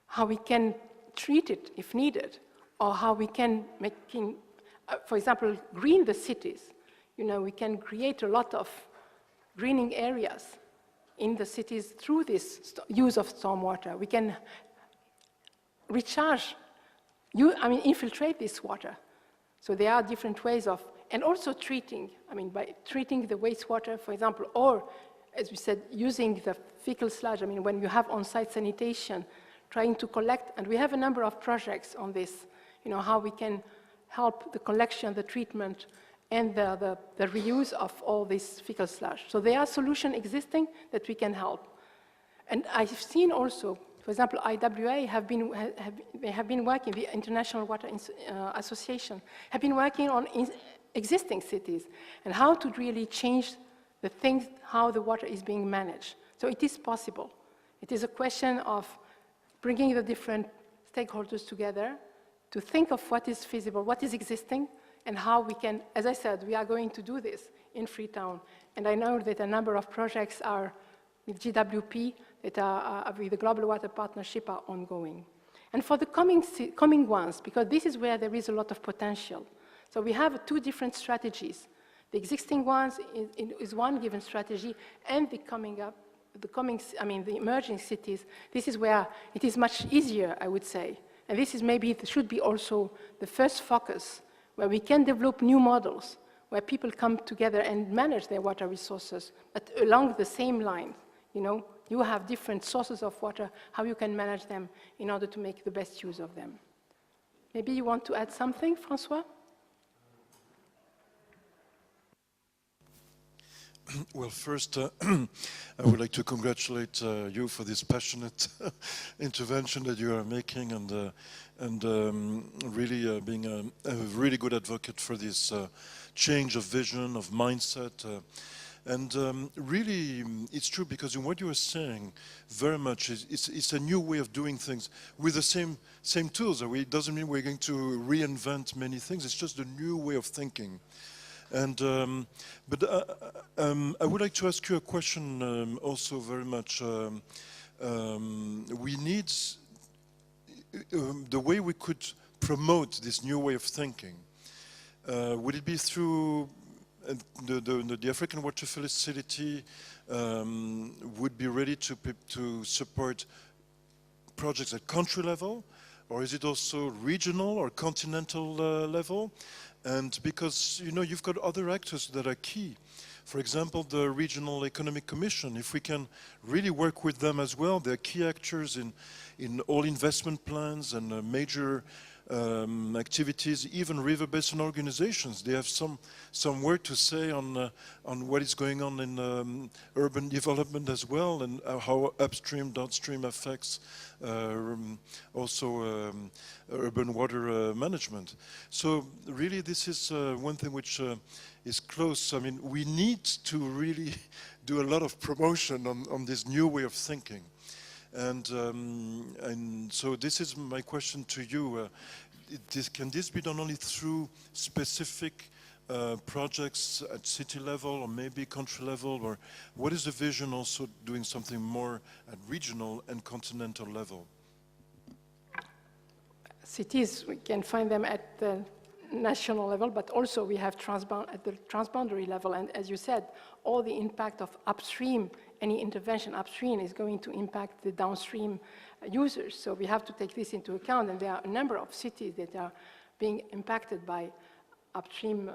how we can treat it if needed, or how we can for example, green the cities. We can create a lot of greening areas in the cities through this use of stormwater. We can recharge, infiltrate this water. So there are different ways of, and also treating, by treating the wastewater, for example, or, as we said, using the fecal sludge, when you have on-site sanitation, trying to collect, and we have a number of projects on this, how we can help the collection, the treatment, and the reuse of all this fecal sludge. So there are solutions existing that we can help. And I've seen also, for example, IWA have been working, the International Water Association, have been working on existing cities, and how to really change the things, how the water is being managed. So it is possible. It is a question of bringing the different stakeholders together to think of what is feasible, what is existing, and how we can, as I said, we are going to do this in Freetown. And I know that a number of projects are with GWP, that are with the Global Water Partnership, are ongoing. And for the coming ones, because this is where there is a lot of potential. So we have two different strategies. The existing ones is one given strategy, and the the emerging cities, this is where it is much easier, I would say. And this is maybe, it should be also the first focus, where we can develop new models, where people come together and manage their water resources, but along the same line. You know, you have different sources of water, how you can manage them in order to make the best use of them. Maybe you want to add something, François? Well, first, I would like to congratulate you for this passionate intervention that you are making, and really being a really good advocate for this change of vision, of mindset. Really, it's true, because in what you are saying, very much, it's a new way of doing things with the same tools. It doesn't mean we're going to reinvent many things. It's just a new way of thinking. And I would like to ask you a question also very much. We need the way we could promote this new way of thinking. Would it be through the African Water Facility would be ready to support projects at country level, or is it also regional or continental level? And because, you know, you've got other actors that are key. For example, the Regional Economic Commission, if we can really work with them as well, they're key actors in all investment plans and major activities, even river basin organizations. They have some word to say on what is going on in urban development as well, and how upstream, downstream affects also urban water management. So really this is one thing which is close. I mean, we need to really do a lot of promotion on this new way of thinking. And so this is my question to you. Can this be done only through specific projects at city level, or maybe country level, or what is the vision also doing something more at regional and continental level? Cities, we can find them at the national level, but also we have at the transboundary level. And as you said, all the impact of upstream, any intervention upstream is going to impact the downstream users. So we have to take this into account, and there are a number of cities that are being impacted by upstream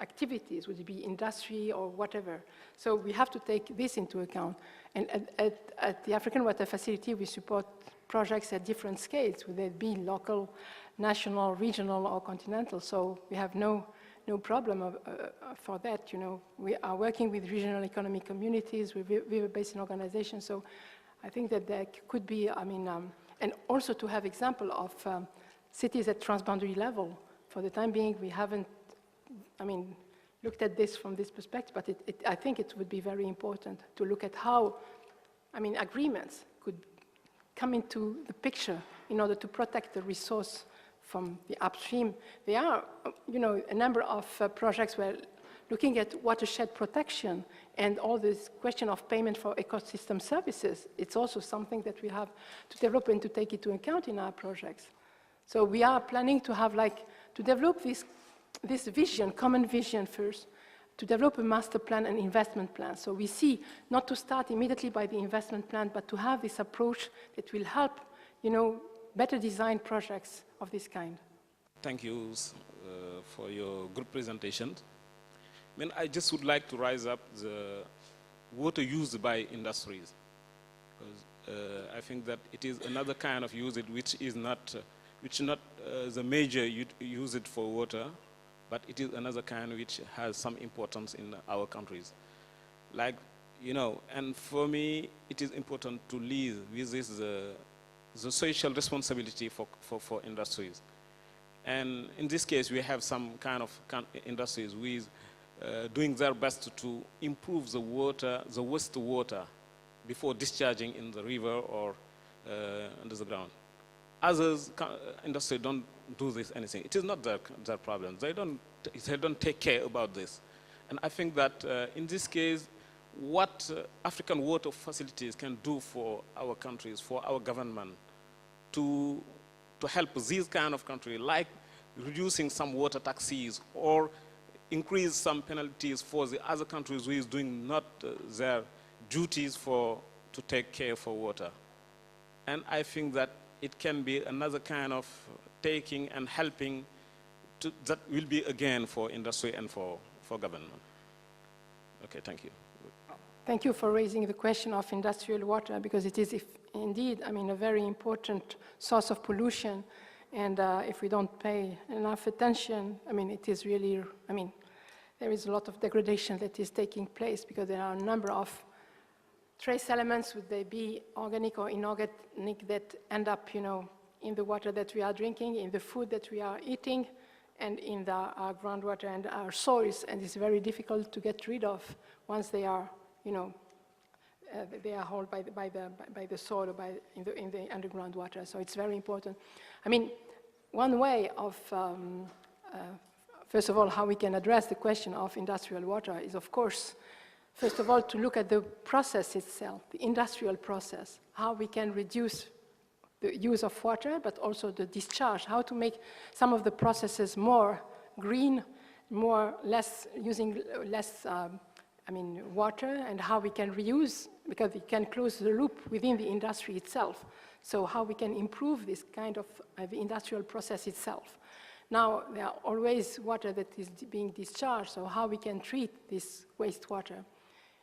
activities, would it be industry or whatever. So we have to take this into account. And at the African Water Facility, we support projects at different scales, whether it be local, national, regional, or continental. So we have no problem for that. You know, we are working with regional economic communities, with river basin organizations. So I think that there could be, and also to have example of cities at transboundary level. For the time being, we haven't, looked at this from this perspective, but I think it would be very important to look at how, agreements could come into the picture in order to protect the resource from the upstream. There are, a number of projects where looking at watershed protection and all this question of payment for ecosystem services. It's also something that we have to develop and to take into account in our projects. So we are planning to have to develop this vision, common vision first, to develop a master plan and investment plan. So we see not to start immediately by the investment plan, but to have this approach that will help, better design projects of this kind. Thank you for your good presentation. I just would like to rise up the water used by industries, because I think that it is another kind of usage which is not the major use it for water, but it is another kind which has some importance in our countries. And for me, it is important to lead with this the social responsibility for industries. And in this case, we have some kind of industries with doing their best to improve the water, the wastewater, before discharging in the river or under the ground. Others industry don't do this anything. It is not their problem. They don't take care about this. And I think that in this case, what African water facilities can do for our countries, for our government, to help these kind of countries, like reducing some water taxes or increase some penalties for the other countries who is doing not their duties to take care for water. And I think that it can be another kind of taking and helping that will be again for industry and for government. Okay, thank you. Thank you for raising the question of industrial water, because it is indeed, I mean, a very important source of pollution. And if we don't pay enough attention, I mean, it is really, I mean, there is a lot of degradation that is taking place because there are a number of trace elements, would they be organic or inorganic, that end up, you know, in the water that we are drinking, in the food that we are eating, and in our groundwater and our soils. And it's very difficult to get rid of once they are, you know, they are held by the soil or in the underground water. So it's very important. I mean, one way of, first of all, how we can address the question of industrial water is, of course, first of all, to look at the process itself, the industrial process, how we can reduce the use of water, but also the discharge, how to make some of the processes more green, using less water, and how we can reuse, because we can close the loop within the industry itself. So how we can improve this kind of the industrial process itself. Now, there are always water that is being discharged, so how we can treat this wastewater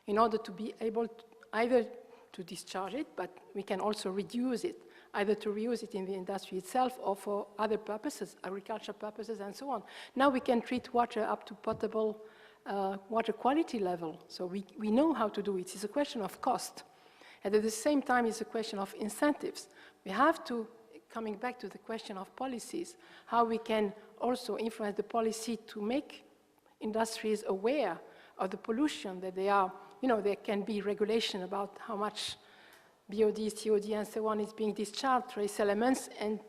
in order to be able to either to discharge it, but we can also reduce it, either to reuse it in the industry itself or for other purposes, agriculture purposes and so on. Now we can treat water up to potable water quality level. So we know how to do it. It's a question of cost. And at the same time, it's a question of incentives. We have to, coming back to the question of policies, how we can also influence the policy to make industries aware of the pollution that they are, you know, there can be regulation about how much BOD, COD, and so on is being discharged, trace elements, and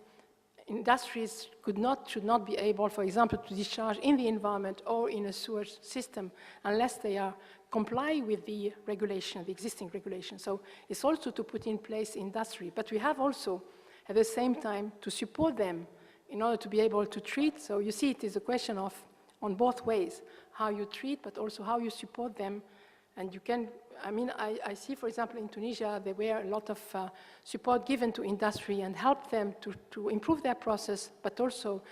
industries should not be able, for example, to discharge in the environment or in a sewage system unless they are comply with the regulation, the existing regulation. So it's also to put in place industry, but we have also, at the same time, to support them in order to be able to treat. So you see, it is a question of, on both ways, how you treat, but also how you support them. And you can, I mean, I see, for example, in Tunisia, there were a lot of support given to industry and help them to improve their process, but also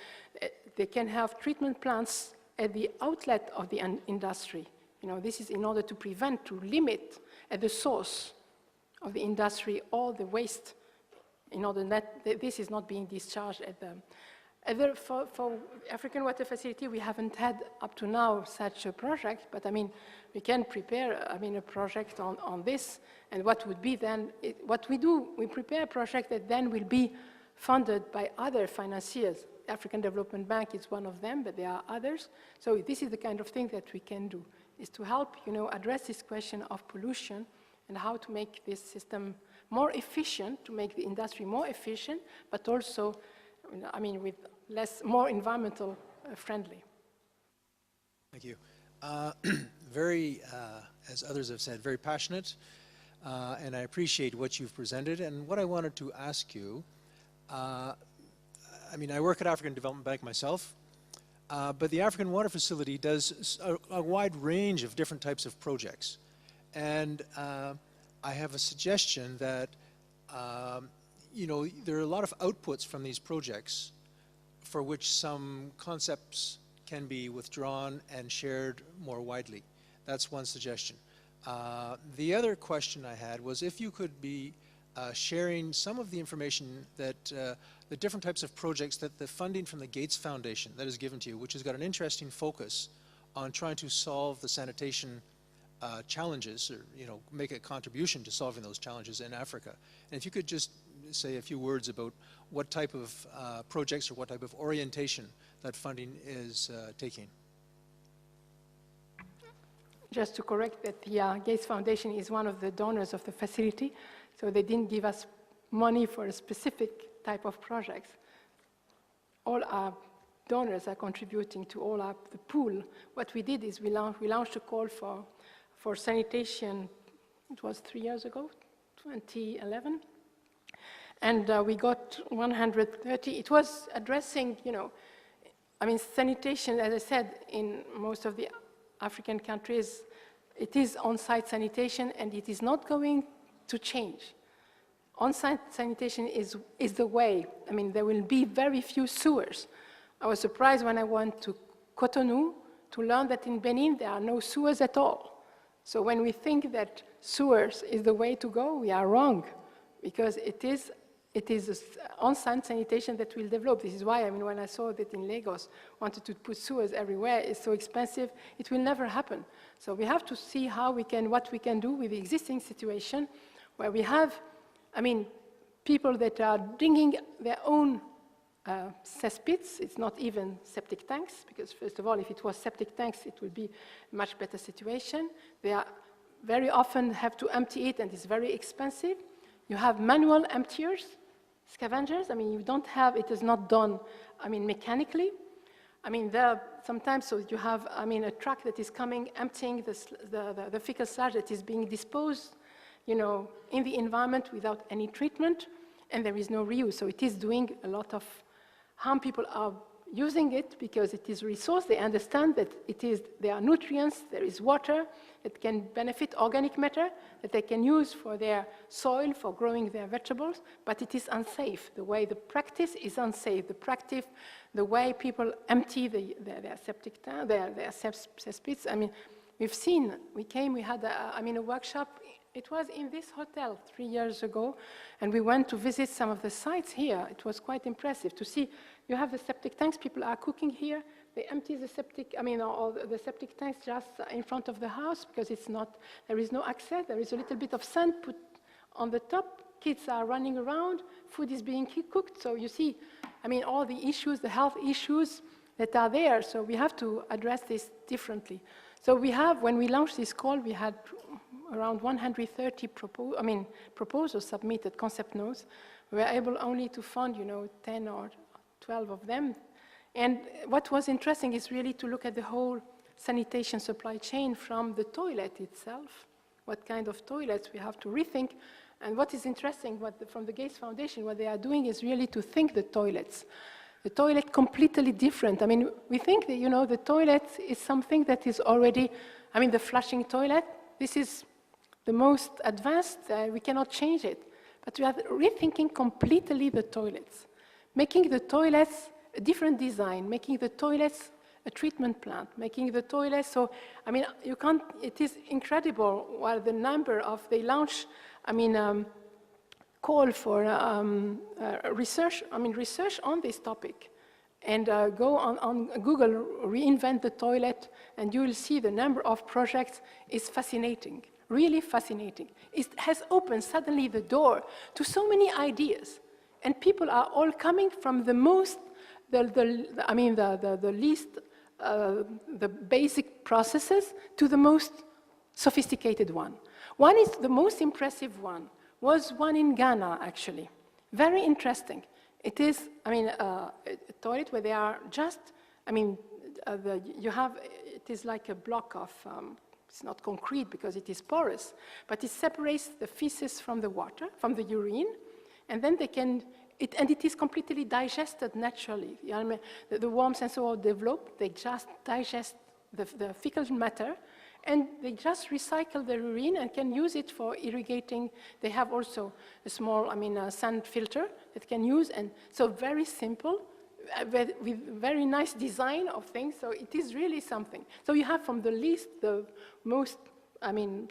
they can have treatment plants at the outlet of the industry. You know, this is in order to prevent, to limit at the source of the industry all the waste, in order that this is not being discharged at the. For African Water Facility, we haven't had up to now such a project, but I mean, we can prepare, I mean, a project on this, and what would be then, what we do, we prepare a project that then will be funded by other financiers. African Development Bank is one of them, but there are others. So this is the kind of thing that we can do, is to help, you know, address this question of pollution and how to make this system more efficient, to make the industry more efficient, but also, I mean, with more environmental friendly. Thank you. Very, as others have said, very passionate, and I appreciate what you've presented. And what I wanted to ask you, I mean, I work at African Development Bank myself, but the African Water Facility does a wide range of different types of projects. And I have a suggestion that, you know, there are a lot of outputs from these projects for which some concepts can be withdrawn and shared more widely. That's one suggestion. The other question I had was if you could be sharing some of the information that the different types of projects that the funding from the Gates Foundation that is given to you, which has got an interesting focus on trying to solve the sanitation challenges, or, you know, make a contribution to solving those challenges in Africa. And if you could just say a few words about what type of projects or what type of orientation that funding is taking? Just to correct that, the Gates Foundation is one of the donors of the facility, so they didn't give us money for a specific type of projects. All our donors are contributing to all the pool. What we did is we launched a call for sanitation, it was 3 years ago, 2011, and we got 130. It was addressing, sanitation, as I said, in most of the African countries, it is on-site sanitation, and it is not going to change. On-site sanitation is the way. There will be very few sewers. I was surprised when I went to Cotonou to learn that in Benin there are no sewers at all. So when we think that sewers is the way to go, we are wrong, because it is on-site sanitation that will develop. This is why, when I saw that in Lagos, wanted to put sewers everywhere, it's so expensive, it will never happen. So we have to see what we can do with the existing situation, where we have, people that are digging their own cesspits. It's not even septic tanks, because first of all, if it was septic tanks, it would be a much better situation. They are very often have to empty it, and it's very expensive. You have manual emptiers, scavengers. You don't have, it is not done, mechanically. There sometimes, so you have, a truck that is coming, emptying the fecal sludge that is being disposed, in the environment without any treatment, and there is no reuse. So it is doing a lot of harm. People are using it because it is a resource. They understand that there are nutrients, there is water that can benefit organic matter that they can use for their soil, for growing their vegetables, but it is unsafe. The way the practice is unsafe. The way people empty their septic tank, their cesspits. We've seen, we had a workshop. It was in this hotel 3 years ago, and we went to visit some of the sites here. It was quite impressive to see. You have the septic tanks, people are cooking here. They empty the septic, all the septic tanks just in front of the house, because there is no access. There is a little bit of sand put on the top. Kids are running around, food is being cooked. So you see, all the issues, the health issues that are there. So we have to address this differently. So when we launched this call, we had around 130 proposals submitted, concept notes. We were able only to fund, 10 or 12 of them. And what was interesting is really to look at the whole sanitation supply chain from the toilet itself, what kind of toilets we have to rethink. And what is interesting, from the Gates Foundation, what they are doing is really to think the toilets. The toilet completely different. We think that, the toilet is something that is already, the flushing toilet, this is the most advanced, we cannot change it. But we are rethinking completely the toilets, making the toilets a different design, making the toilets a treatment plant, making the toilets, so, you can't, it is incredible what the number of, they launch, call for research on this topic. And go on Google, reinvent the toilet, and you will see the number of projects is fascinating, really fascinating. It has opened suddenly the door to so many ideas, and people are all coming from the most, the least, the basic processes to the most sophisticated one. One is the most impressive one, was one in Ghana, actually. Very interesting. It is, a toilet where they are just, it is like a block of, it's not concrete because it is porous, but it separates the feces from the water, from the urine, and then they can, and it is completely digested naturally. The worms and so on develop, they just digest the fecal matter, and they just recycle the urine and can use it for irrigating. They have also a small, sand filter that can use, and so very simple, with very nice design of things, so it is really something. So you have from the least, the most,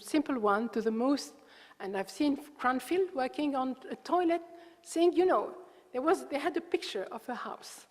simple one to the most, and I've seen Cranfield working on a toilet, saying, they had a picture of a house,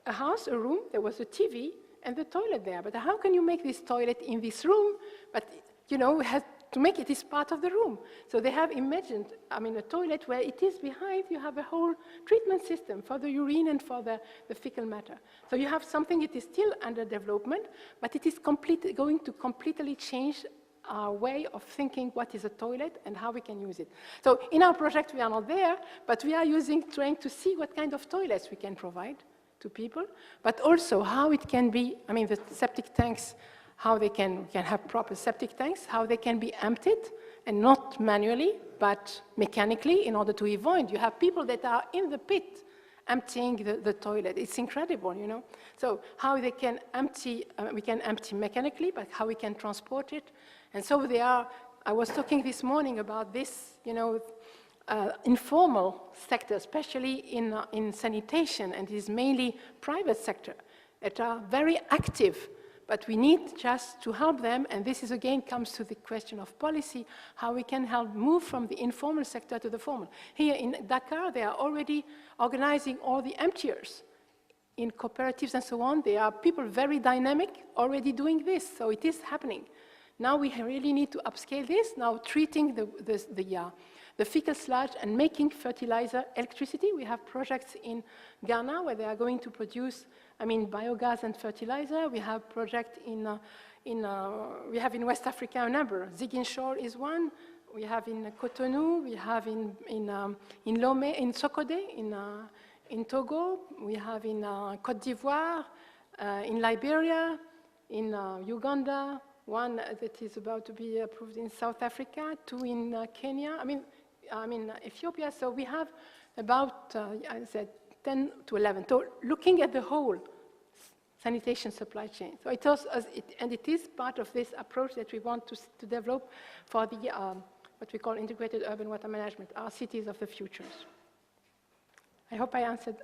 a room, there was a TV, and the toilet there. But how can you make this toilet in this room? But, we had to make it is part of the room. So they have imagined, I mean, a toilet where it is behind, you have a whole treatment system for the urine and for the fecal matter. So you have something that is still under development, but it is going to completely change our way of thinking what is a toilet and how we can use it. So in our project, we are not there, but we are trying to see what kind of toilets we can provide to people, but also how it can be, I mean, the septic tanks, how they can have proper septic tanks, how they can be emptied, and not manually, but mechanically, in order to avoid. You have people that are in the pit emptying the toilet. It's incredible, you know. So how they can empty, we can empty mechanically, but how we can transport it. And so they are, I was talking this morning about this, you know, informal sector, especially in sanitation, and it is mainly private sector that are very active, but we need just to help them, and this is again comes to the question of policy, how we can help move from the informal sector to the formal. Here in Dakar, they are already organizing all the emptiers. In cooperatives and so on, there are people very dynamic already doing this, so it is happening. Now we really need to upscale this, now treating the fecal sludge and making fertilizer electricity. We have projects in Ghana where they are going to produce, I mean, biogas and fertilizer. We have projects we have in West Africa a number. Ziguinchor is one. We have in Cotonou. We have in Lomé, in Sokode, in Togo. We have in Côte d'Ivoire, in Liberia, in Uganda. One that is about to be approved in South Africa. Two in Kenya. I mean, Ethiopia. So we have about, I said, 10 to 11. So looking at the whole sanitation supply chain. So it is part of this approach that we want to develop for the, what we call integrated urban water management, our cities of the futures. I hope I answered.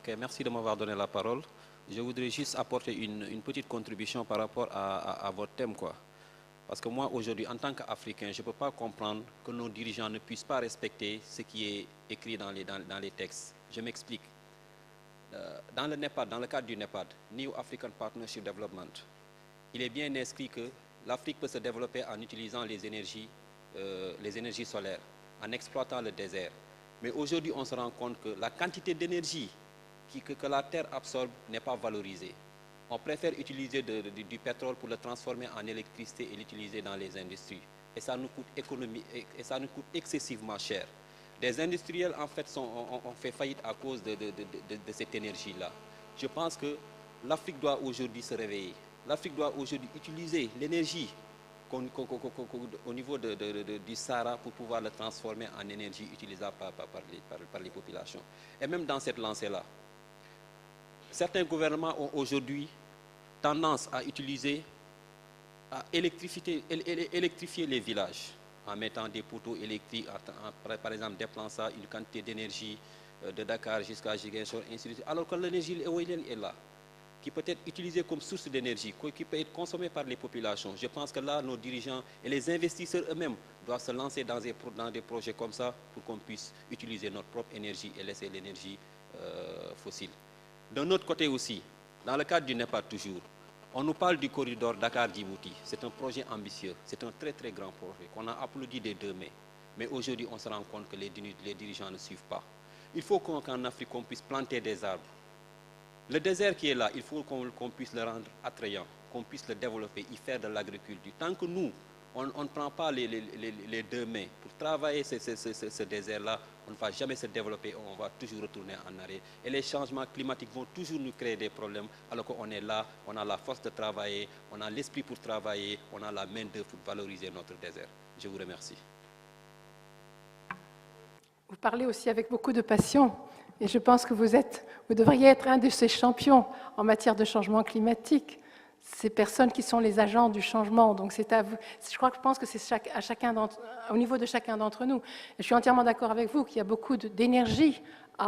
Okay, merci de m'avoir donné la parole. Je voudrais juste apporter une petite contribution par rapport à votre thème, quoi. Parce que moi, aujourd'hui, en tant qu'Africain, je ne peux pas comprendre que nos dirigeants ne puissent pas respecter ce qui est écrit dans les textes. Je m'explique. Dans le cadre du NEPAD, New African Partnership Development, il est bien inscrit que l'Afrique peut se développer en utilisant les énergies solaires, en exploitant le désert. Mais aujourd'hui, on se rend compte que la quantité d'énergie que la Terre absorbe n'est pas valorisée. On préfère utiliser du pétrole pour le transformer en électricité et l'utiliser dans les industries. Et ça nous coûte excessivement cher. Des industriels, en fait, ont fait faillite à cause de cette énergie-là. Je pense que l'Afrique doit aujourd'hui se réveiller. L'Afrique doit aujourd'hui utiliser l'énergie au niveau du Sahara pour pouvoir le transformer en énergie utilisable par les populations. Et même dans cette lancée-là, certains gouvernements ont aujourd'hui tendance à électrifier les villages en mettant des poteaux électriques, par exemple déplaçant une quantité d'énergie de Dakar jusqu'à Ziguinchor, ainsi de suite, alors que l'énergie éolienne est là, qui peut être utilisée comme source d'énergie, qui peut être consommée par les populations. Je pense que là, nos dirigeants et les investisseurs eux-mêmes doivent se lancer dans des projets comme ça pour qu'on puisse utiliser notre propre énergie et laisser l'énergie fossile. D'un autre côté aussi, dans le cadre du NEPAD toujours, on nous parle du corridor Dakar-Djibouti. C'est un projet ambitieux, c'est un très très grand projet qu'on a applaudi des deux mains. Mais aujourd'hui, on se rend compte que les dirigeants ne suivent pas. Il faut qu'en Afrique, on puisse planter des arbres. Le désert qui est là, il faut qu'on puisse le rendre attrayant, qu'on puisse le développer, y faire de l'agriculture. Tant que nous, on ne prend pas les deux mains pour travailler ce désert-là, on ne va jamais se développer, on va toujours retourner en arrière. Et les changements climatiques vont toujours nous créer des problèmes, alors qu'on est là, on a la force de travailler, on a l'esprit pour travailler, on a la main-d'œuvre pour valoriser notre désert. Je vous remercie. Vous parlez aussi avec beaucoup de passion, et je pense que vous devriez être un de ces champions en matière de changement climatique. Ces personnes qui sont les agents du changement. Donc c'est à vous. Je pense que c'est au niveau de chacun d'entre nous. Et je suis entièrement d'accord avec vous qu'il y a beaucoup d'énergie, que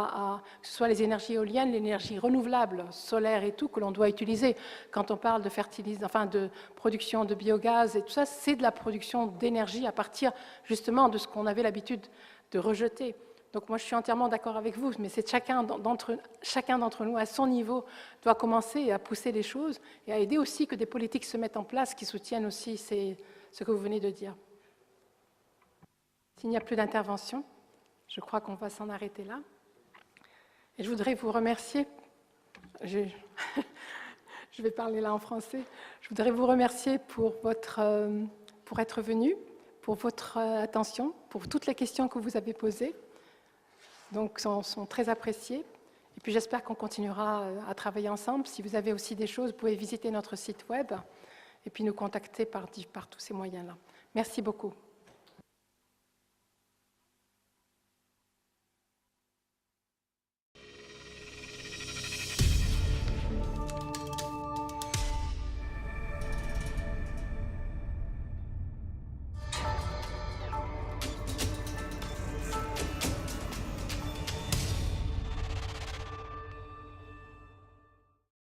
ce soit les énergies éoliennes, l'énergie renouvelable, solaire et tout, que l'on doit utiliser. Quand on parle de fertilisation, enfin de production de biogaz et tout ça, c'est de la production d'énergie à partir justement de ce qu'on avait l'habitude de rejeter. Donc moi, je suis entièrement d'accord avec vous, mais c'est chacun d'entre nous, à son niveau, doit commencer à pousser les choses et à aider aussi que des politiques se mettent en place qui soutiennent aussi ce que vous venez de dire. S'il n'y a plus d'intervention, je crois qu'on va s'en arrêter là. Et je voudrais vous remercier. Je vais parler là en français. Je voudrais vous remercier pour être venu, pour votre attention, pour toutes les questions que vous avez posées. Donc, sont très appréciées. Et puis, j'espère qu'on continuera à travailler ensemble. Si vous avez aussi des choses, vous pouvez visiter notre site web et puis nous contacter par tous ces moyens-là. Merci beaucoup.